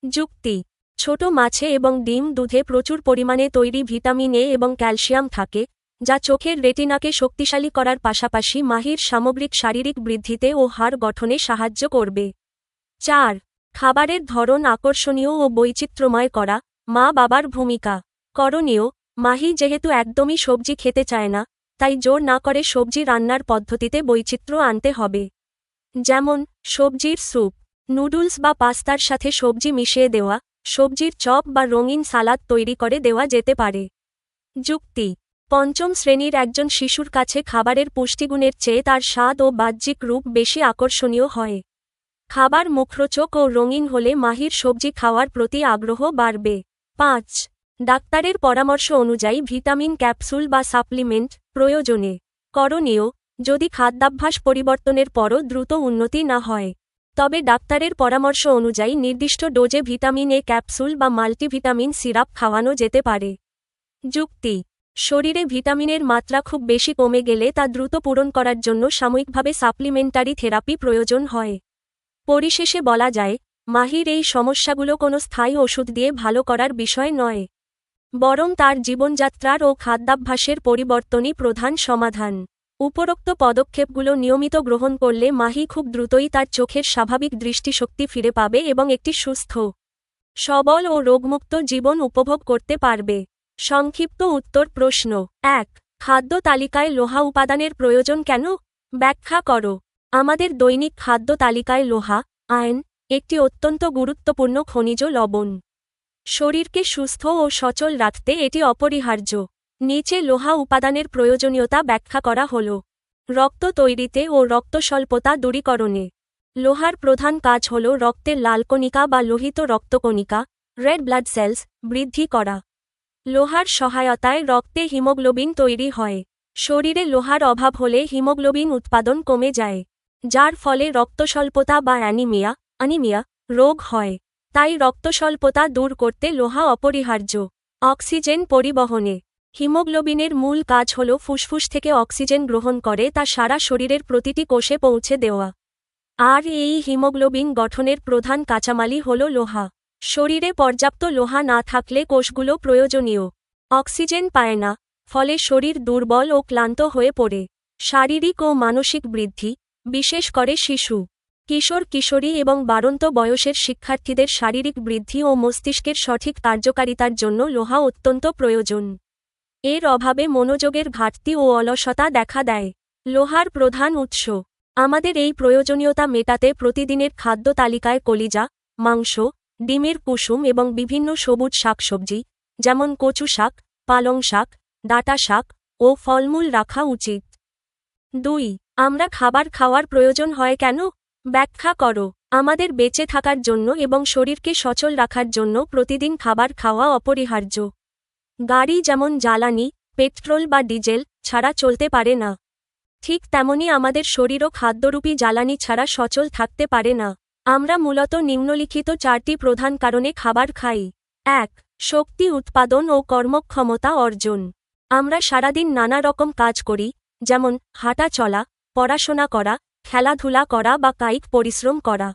যুক্তি: ছোট মাছে এবং ডিম দুধে প্রচুর পরিমাণে তৈরি ভিটামিন এ এবং ক্যালসিয়াম থাকে, যা চোখের রেটিনাকে শক্তিশালী করার পাশাপাশি মাহির সামগ্রিক শারীরিক বৃদ্ধিতে ও হাড় গঠনে সাহায্য করবে। 4. খাবারের ধরন আকর্ষণীয় ও বৈচিত্র্যময় করা। মা বাবার ভূমিকা। করণীয়: মাহি যেহেতু একদমই সবজি খেতে চায় না, তাই জোর না করে সবজি রান্নার পদ্ধতিতে বৈচিত্র্য আনতে হবে। যেমন সবজির স্যুপ, নুডলস বা পাস্তার সাথে সবজি মিশিয়ে দেওয়া, সবজির চপ বা রঙিন সালাদ তৈরি করে দেওয়া যেতে পারে। যুক্তি: পঞ্চম শ্রেণীর একজন শিশুর কাছে খাবারের পুষ্টিগুণের চেয়ে তার স্বাদ ও বাহ্যিক রূপ বেশি আকর্ষণীয় হয়। খাবার মুখরোচক ও রঙিন হলে মাহির সবজি খাওয়ার প্রতি আগ্রহ বাড়বে। 5. ডাক্তারের পরামর্শ অনুযায়ী ভিটামিন ক্যাপসুল বা সাপ্লিমেন্ট প্রয়োজনে করণীয় যদি খাদ্যাভ্যাস পরিবর্তনের পরও দ্রুত উন্নতি না হয়, তবে ডাক্তারের পরামর্শ অনুযায়ী নির্দিষ্ট ডোজে ভিটামিন এ ক্যাপসুল বা মাল্টিভিটামিন সিরাপ খাওয়ানো যেতে পারে। যুক্তি: শরীরে ভিটামিনের মাত্রা খুব বেশি কমে গেলে তা দ্রুত পূরণ করার জন্য সাময়িকভাবে সাপ্লিমেন্টারি থেরাপি প্রয়োজন হয়। পরিশেষে বলা যায়, মাহির এই সমস্যাগুলো কোনো স্থায়ী ওষুধ দিয়ে ভালো করার বিষয় নয়, বরং তার জীবনযাত্রার ও খাদ্যাভ্যাসের পরিবর্তনই প্রধান সমাধান। উপরোক্ত পদক্ষেপগুলো নিয়মিত গ্রহণ করলে মাহি খুব দ্রুতই তার চোখের স্বাভাবিক দৃষ্টিশক্তি ফিরে পাবে এবং একটি সুস্থ, সবল ও রোগমুক্ত জীবন উপভোগ করতে পারবে। সংক্ষিপ্ত উত্তর প্রশ্ন 1. খাদ্য তালিকায় লোহা উপাদানের প্রয়োজন কেন? ব্যাখ্যা করো। আমাদের দৈনিক খাদ্য তালিকায় লোহা, আয়রন, একটি অত্যন্ত গুরুত্বপূর্ণ খনিজ লবণ। শরীরকে সুস্থ ও সচল রাখতে এটি অপরিহার্য। নিচে লোহা উপাদানের প্রয়োজনীয়তা ব্যাখ্যা করা হল। রক্ত তৈরিতে ও রক্তস্বল্পতা দূরীকরণে লোহার প্রধান কাজ হল রক্তের লালকণিকা বা লোহিত রক্তকণিকা রেড ব্লাড সেলস বৃদ্ধি করা। লোহার সহায়তায় রক্তে হিমোগ্লোবিন তৈরি হয়। শরীরে লোহার অভাব হলে হিমোগ্লোবিন উৎপাদন কমে যায়, যার ফলে রক্তস্বল্পতা বা অ্যানিমিয়া রোগ হয়। তাই রক্তস্বল্পতা দূর করতে লোহা অপরিহার্য। অক্সিজেন পরিবহনে হিমোগ্লোবিনের মূল কাজ হল ফুসফুস থেকে অক্সিজেন গ্রহণ করে তা সারা শরীরের প্রতিটি কোষে পৌঁছে দেওয়া। আর এই হিমোগ্লোবিন গঠনের প্রধান কাঁচামালই হল লোহা। শরীরে পর্যাপ্ত লোহা না থাকলে কোষগুলো প্রয়োজনীয় অক্সিজেন পায় না, ফলে শরীর দুর্বল ও ক্লান্ত হয়ে পড়ে। শারীরিক ও মানসিক বৃদ্ধি, বিশেষ করে শিশু, কিশোর কিশোরী এবং বাড়ন্ত বয়সের শিক্ষার্থীদের শারীরিক বৃদ্ধি ও মস্তিষ্কের সঠিক কার্যকারিতার জন্য লোহা অত্যন্ত প্রয়োজন। এর অভাবে মনোযোগের ঘাটতি ও অলসতা দেখা দেয়। লোহার প্রধান উৎস আমাদের এই প্রয়োজনীয়তা মেটাতে প্রতিদিনের খাদ্য তালিকায় কলিজা, মাংস, ডিমের কুসুম এবং বিভিন্ন সবুজ শাকসবজি যেমন কচু শাক, পালং শাক, ডাঁটা শাক ও ফলমূল রাখা উচিত। 2. আমরা খাবার খাওয়ার প্রয়োজন হয় কেন? ব্যাখ্যা করো। আমাদের বেঁচে থাকার জন্য এবং শরীরকে সচল রাখার জন্য প্রতিদিন খাবার খাওয়া অপরিহার্য। গাড়ি যেমন জ্বালানি, পেট্রোল বা ডিজেল ছাড়া চলতে পারে না, ঠিক তেমনি আমাদের শরীরও খাদ্যরূপী জ্বালানি ছাড়া সচল থাকতে পারে না। আমরা মূলত নিম্নলিখিত 4টি প্রধান কারণে খাবার খাই। 1. শক্তি উৎপাদন ও কর্মক্ষমতা অর্জন। আমরা সারাদিন নানা রকম কাজ করি, যেমন হাঁটা চলা, পড়াশোনা করা, খেলাধুলা করা বা কায়িক পরিশ্রম করা।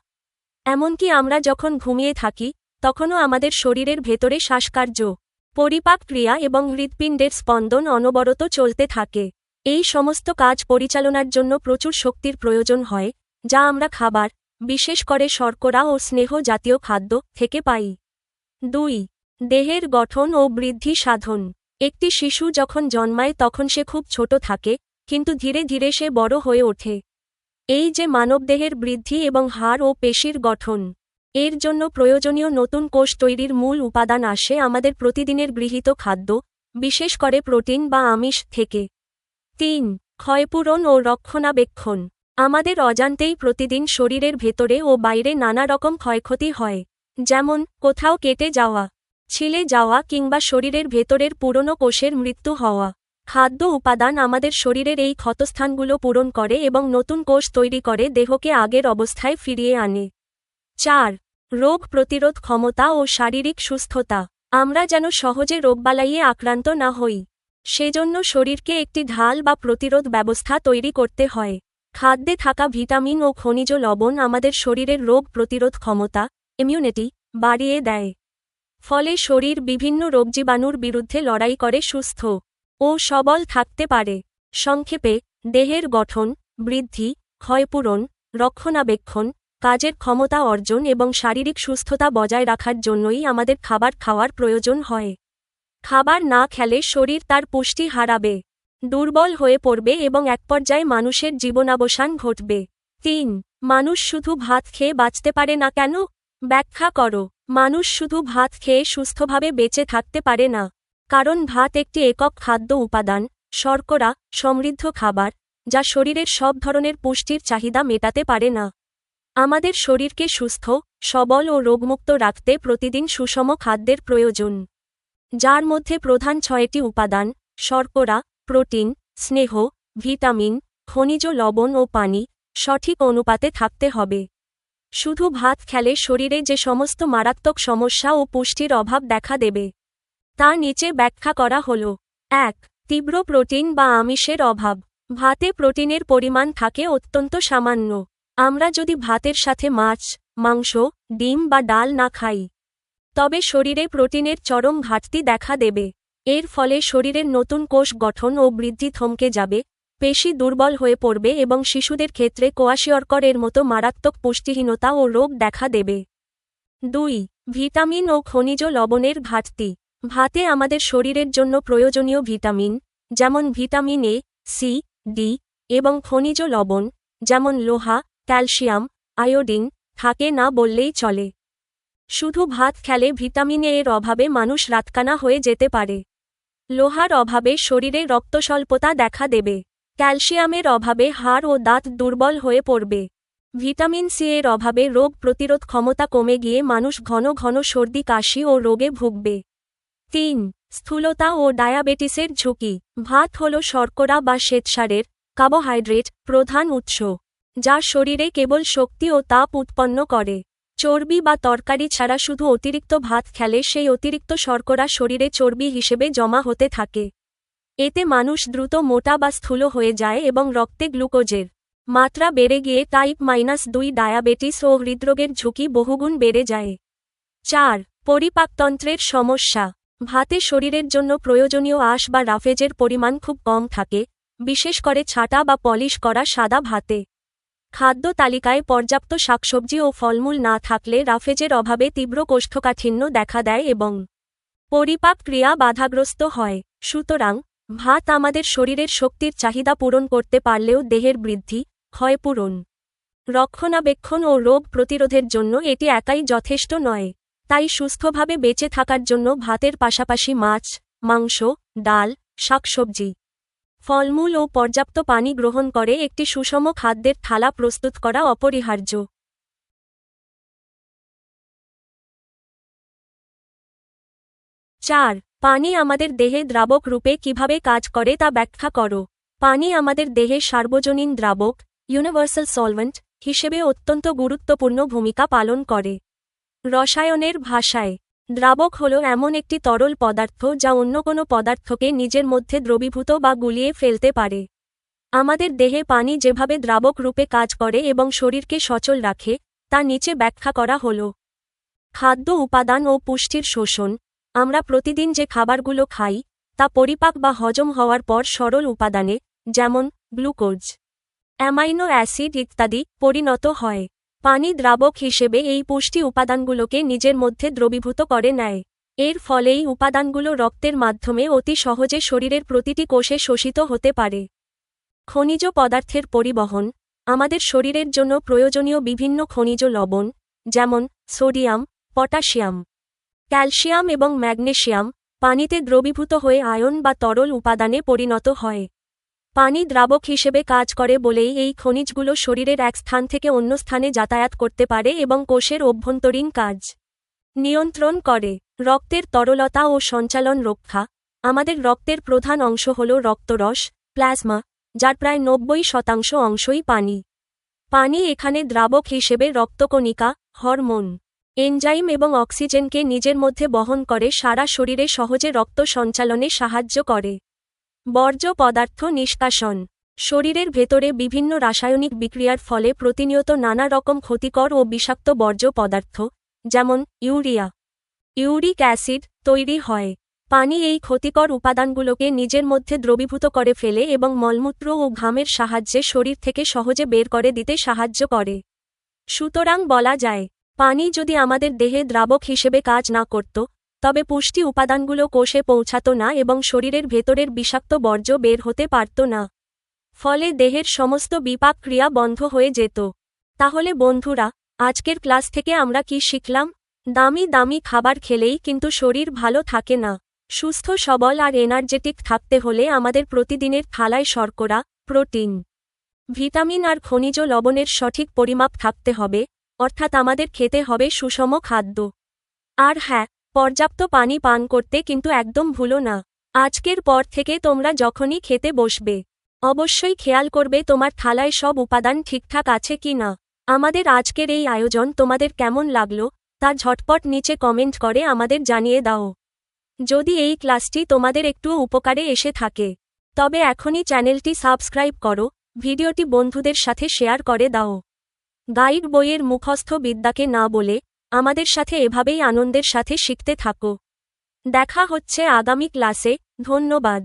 এমনকি আমরা যখন ঘুমিয়ে থাকি তখনও আমাদের শরীরের ভেতরে শ্বাসকার্য, পরিপাক ক্রিয়া এবং হৃৎপিণ্ডের স্পন্দন অনবরত চলতে থাকে। এই সমস্ত কাজ পরিচালনার জন্য প্রচুর শক্তির প্রয়োজন হয়, যা আমরা খাবার, বিশেষ করে শর্করা ও স্নেহ জাতীয় খাদ্য থেকে পাই। 2. দেহের গঠন ও বৃদ্ধি সাধন। একটি শিশু যখন জন্মায় তখন সে খুব ছোট থাকে, কিন্তু ধীরে ধীরে সে বড় হয়ে ওঠে। এই যে মানবদেহের বৃদ্ধি এবং হাড় ও পেশির গঠন, এর জন্য প্রয়োজনীয় নতুন কোষ তৈরির মূল উপাদান আসে আমাদের প্রতিদিনের গৃহীত খাদ্য, বিশেষ করে প্রোটিন বা আমিষ থেকে। 3. ক্ষয়পূরণ ও রক্ষণাবেক্ষণ। আমাদের অজান্তেই প্রতিদিন শরীরের ভেতরে ও বাইরে নানা রকম ক্ষয়ক্ষতি হয়, যেমন কোথাও কেটে যাওয়া, ছিলে যাওয়া কিংবা শরীরের ভেতরের পুরনো কোষের মৃত্যু হওয়া। খাদ্য উপাদান আমাদের শরীরের এই ক্ষতস্থানগুলো পূরণ করে এবং নতুন কোষ তৈরি করে দেহকে আগের অবস্থায় ফিরিয়ে আনে। 4. রোগ প্রতিরোধ ক্ষমতা ও শারীরিক সুস্থতা। আমরা যেন সহজে রোগবালাইয়ে আক্রান্ত না হই, সেজন্য শরীরকে একটি ঢাল বা প্রতিরোধ ব্যবস্থা তৈরি করতে হয়। খাদ্যে থাকা ভিটামিন ও খনিজ লবণ আমাদের শরীরের রোগ প্রতিরোধ ক্ষমতা ইমিউনিটি বাড়িয়ে দেয়, ফলে শরীর বিভিন্ন রোগজীবাণুর বিরুদ্ধে লড়াই করে সুস্থ ও সবল থাকতে পারে। সংক্ষেপে, দেহের গঠন, বৃদ্ধি, ক্ষয়পূরণ, রক্ষণাবেক্ষণ, কাজের ক্ষমতা অর্জন এবং শারীরিক সুস্থতা বজায় রাখার জন্যই আমাদের খাবার খাওয়ার প্রয়োজন হয়। খাবার না খেলে শরীর তার পুষ্টি হারাবে, দুর্বল হয়ে পড়বে এবং একপর্যায়ে মানুষের জীবনাবসান ঘটবে। 3. মানুষ শুধু ভাত খেয়ে বাঁচতে পারে না কেন? ব্যাখ্যা করো। মানুষ শুধু ভাত খেয়ে সুস্থভাবে বেঁচে থাকতে পারে না, কারণ ভাত একটি একক খাদ্য উপাদান, শর্করা সমৃদ্ধ খাবার, যা শরীরের সব ধরনের পুষ্টির চাহিদা মেটাতে পারে না। আমাদের শরীরকে সুস্থ, সবল ও রোগমুক্ত রাখতে প্রতিদিন সুষম খাদ্যের প্রয়োজন, যার মধ্যে প্রধান 6টি উপাদান: শর্করা, প্রোটিন, স্নেহ, ভিটামিন, খনিজ লবণ ও পানি সঠিক অনুপাতে থাকতে হবে। শুধু ভাত খেলে শরীরে যে সমস্ত মারাত্মক সমস্যা ও পুষ্টির অভাব দেখা দেবে, তা নিচে ব্যাখ্যা করা হল। 1. তীব্র প্রোটিন বা আমিষের অভাব। ভাতে প্রোটিনের পরিমাণ থাকে অত্যন্ত সামান্য। আমরা যদি ভাতের সাথে মাছ, মাংস, ডিম বা ডাল না খাই, তবে শরীরে প্রোটিনের চরম ঘাটতি দেখা দেবে। এর ফলে শরীরের নতুন কোষ গঠন ও বৃদ্ধি থমকে যাবে, পেশি দুর্বল হয়ে পড়বে এবং শিশুদের ক্ষেত্রে কোয়াশিয়রকরের মতো মারাত্মক পুষ্টিহীনতা ও রোগ দেখা দেবে। 2. ভিটামিন ও খনিজ লবণের ঘাটতি। ভাতে আমাদের শরীরের জন্য প্রয়োজনীয় ভিটামিন, যেমন ভিটামিন এ, সি, ডি এবং খনিজ লবণ, যেমন লোহা, ক্যালসিয়াম, আয়োডিন থাকে না বললেই চলে। শুধু ভাত খেলে ভিটামিন এর অভাবে মানুষ রাতকানা হয়ে যেতে পারে। লোহার অভাবে শরীরে রক্তস্বল্পতা দেখা দেবে। ক্যালসিয়ামের অভাবে হাড় ও দাঁত দুর্বল হয়ে পড়বে। ভিটামিন সি এর অভাবে রোগ প্রতিরোধ ক্ষমতা কমে গিয়ে মানুষ ঘন ঘন সর্দি কাশি ও রোগে ভুগবে। 3. স্থূলতা ও ডায়াবেটিসের ঝুঁকি। ভাত হল শর্করা বা শ্বেতসারের, কার্বোহাইড্রেট প্রধান উৎস, যা শরীরে কেবল শক্তি ও তাপ উৎপন্ন করে। চর্বি বা তরকারি ছাড়া শুধু অতিরিক্ত ভাত খেলে সেই অতিরিক্ত শর্করা শরীরে চর্বি হিসেবে জমা হতে থাকে। এতে মানুষ দ্রুত মোটা বা স্থূল হয়ে যায় এবং রক্তে গ্লুকোজের মাত্রা বেড়ে গিয়ে টাইপ 2 ডায়াবেটিস ও হৃদরোগের ঝুঁকি বহুগুণ বেড়ে যায়। 4. পরিপাকতন্ত্রের সমস্যা। ভাতে শরীরের জন্য প্রয়োজনীয় আঁশ বা রাফেজের পরিমাণ খুব কম থাকে, বিশেষ করে ছাটা বা পলিশ করা সাদা ভাতে। খাদ্য তালিকায় পর্যাপ্ত শাকসবজি ও ফলমূল না থাকলে রাফেজের অভাবে তীব্র কোষ্ঠকাঠিন্য দেখা দেয় এবং পরিপাক ক্রিয়া বাধাগ্রস্ত হয়। সুতরাং ভাত আমাদের শরীরের শক্তির চাহিদা পূরণ করতে পারলেও দেহের বৃদ্ধি, ক্ষয়পূরণ, রক্ষণাবেক্ষণ ও রোগ প্রতিরোধের জন্য এটি একাই যথেষ্ট নয়। তাই সুস্থভাবে বেঁচে থাকার জন্য ভাতের পাশাপাশি মাছ, মাংস, ডাল, শাকসবজি, ফলমূল ও পর্যাপ্ত পানি গ্রহণ করে একটি সুষম খাদ্যের থালা প্রস্তুত করা অপরিহার্য। 4. পানি আমাদের দেহে দ্রাবক রূপে কিভাবে কাজ করে তা ব্যাখ্যা করো। পানি আমাদের দেহে সার্বজনীন দ্রাবক, ইউনিভার্সাল সলভেন্ট হিসেবে অত্যন্ত গুরুত্বপূর্ণ ভূমিকা পালন করে। রসায়নের ভাষায় দ্রাবক হল এমন একটি তরল পদার্থ যা অন্য কোনো পদার্থকে নিজের মধ্যে দ্রবীভূত বা গুলিয়ে ফেলতে পারে। আমাদের দেহে পানি যেভাবে দ্রাবক রূপে কাজ করে এবং শরীরকে সচল রাখে, তা নিচে ব্যাখ্যা করা হল। খাদ্য উপাদান ও পুষ্টির শোষণ। আমরা প্রতিদিন যে খাবারগুলো খাই, তা পরিপাক বা হজম হওয়ার পর সরল উপাদানে, যেমন গ্লুকোজ, অ্যামাইনো অ্যাসিড ইত্যাদি পরিণত হয়। পানি দ্রাবক হিসেবে এই পুষ্টি উপাদানগুলোকে নিজের মধ্যে দ্রবীভূত করে নেয়। এর ফলে এই উপাদানগুলো রক্তের মাধ্যমে অতি সহজে শরীরের প্রতিটি কোষে শোষিত হতে পারে। খনিজ পদার্থের পরিবহন। আমাদের শরীরের জন্য প্রয়োজনীয় বিভিন্ন খনিজ লবণ, যেমন সোডিয়াম, পটাশিয়াম, ক্যালসিয়াম এবং ম্যাগনেসিয়াম, পানিতে দ্রবীভূত হয়ে আয়ন বা তরল উপাদানে পরিণত হয়। পানি দ্রাবক হিসেবে কাজ করে বলেই এই খনিজগুলো শরীরের এক স্থান থেকে অন্য স্থানে যাতায়াত করতে পারে এবং কোষের অভ্যন্তরীণ কাজ নিয়ন্ত্রণ করে। রক্তের তরলতা ও সঞ্চালন রক্ষা। আমাদের রক্তের প্রধান অংশ হল রক্তরস, প্লাজমা, যার প্রায় 90% অংশই পানি। পানি এখানে দ্রাবক হিসেবে রক্তকণিকা, হরমোন, এনজাইম এবং অক্সিজেনকে নিজের মধ্যে বহন করে সারা শরীরে সহজে রক্ত সঞ্চালনে সাহায্য করে। বর্জ্য পদার্থ নিষ্কাশন। শরীরের ভেতরে বিভিন্ন রাসায়নিক বিক্রিয়ার ফলে প্রতিনিয়ত নানা রকম ক্ষতিকর ও বিষাক্ত বর্জ্য পদার্থ, যেমন ইউরিয়া, ইউরিক অ্যাসিড তৈরি হয়। পানি এই ক্ষতিকর উপাদানগুলোকে নিজের মধ্যে দ্রবীভূত করে ফেলে এবং মলমূত্র ও ঘামের সাহায্যে শরীর থেকে সহজে বের করে দিতে সাহায্য করে। সুতরাং বলা যায়, পানি যদি আমাদের দেহে দ্রাবক হিসেবে কাজ না করত, তবে পুষ্টি উপাদানগুলো কোষে পৌঁছাত না এবং শরীরের ভেতরের বিষাক্ত বর্জ্য বের হতে পারত না। ফলে দেহের সমস্ত বিপাক ক্রিয়া বন্ধ হয়ে যেত। তাহলে বন্ধুরা, আজকের ক্লাস থেকে আমরা কি শিখলাম? দামি দামি খাবার খেলেই কিন্তু শরীর ভালো থাকে না। সুস্থ সবল আর এনার্জেটিক থাকতে হলে আমাদের প্রতিদিনের থালায় শর্করা, প্রোটিন, ভিটামিন আর খনিজ লবণের সঠিক পরিমাপ থাকতে হবে, অর্থাৎ আমাদের খেতে হবে সুষম খাদ্য। আর হ্যাঁ, পর্যাপ্ত পানি পান করতে কিন্তু একদম ভুলো না। আজকের পর থেকে তোমরা যখনই খেতে বসবে, অবশ্যই খেয়াল করবে তোমার থালায় সব উপাদান ঠিকঠাক আছে কি না। আমাদের আজকের এই আয়োজন তোমাদের কেমন লাগলো তা ঝটপট নিচে কমেন্ট করে আমাদের জানিয়ে দাও। যদি এই ক্লাসটি তোমাদের একটু উপকারে এসে থাকে, তবে এখনই চ্যানেলটি সাবস্ক্রাইব করো, ভিডিওটি বন্ধুদের সাথে শেয়ার করে দাও। গাইড বইয়ের মুখস্থ বিদ্যাকে না বলে আমাদের সাথে এভাবেই আনন্দের সাথে শিখতে থাকো। দেখা হচ্ছে আগামী ক্লাসে। ধন্যবাদ।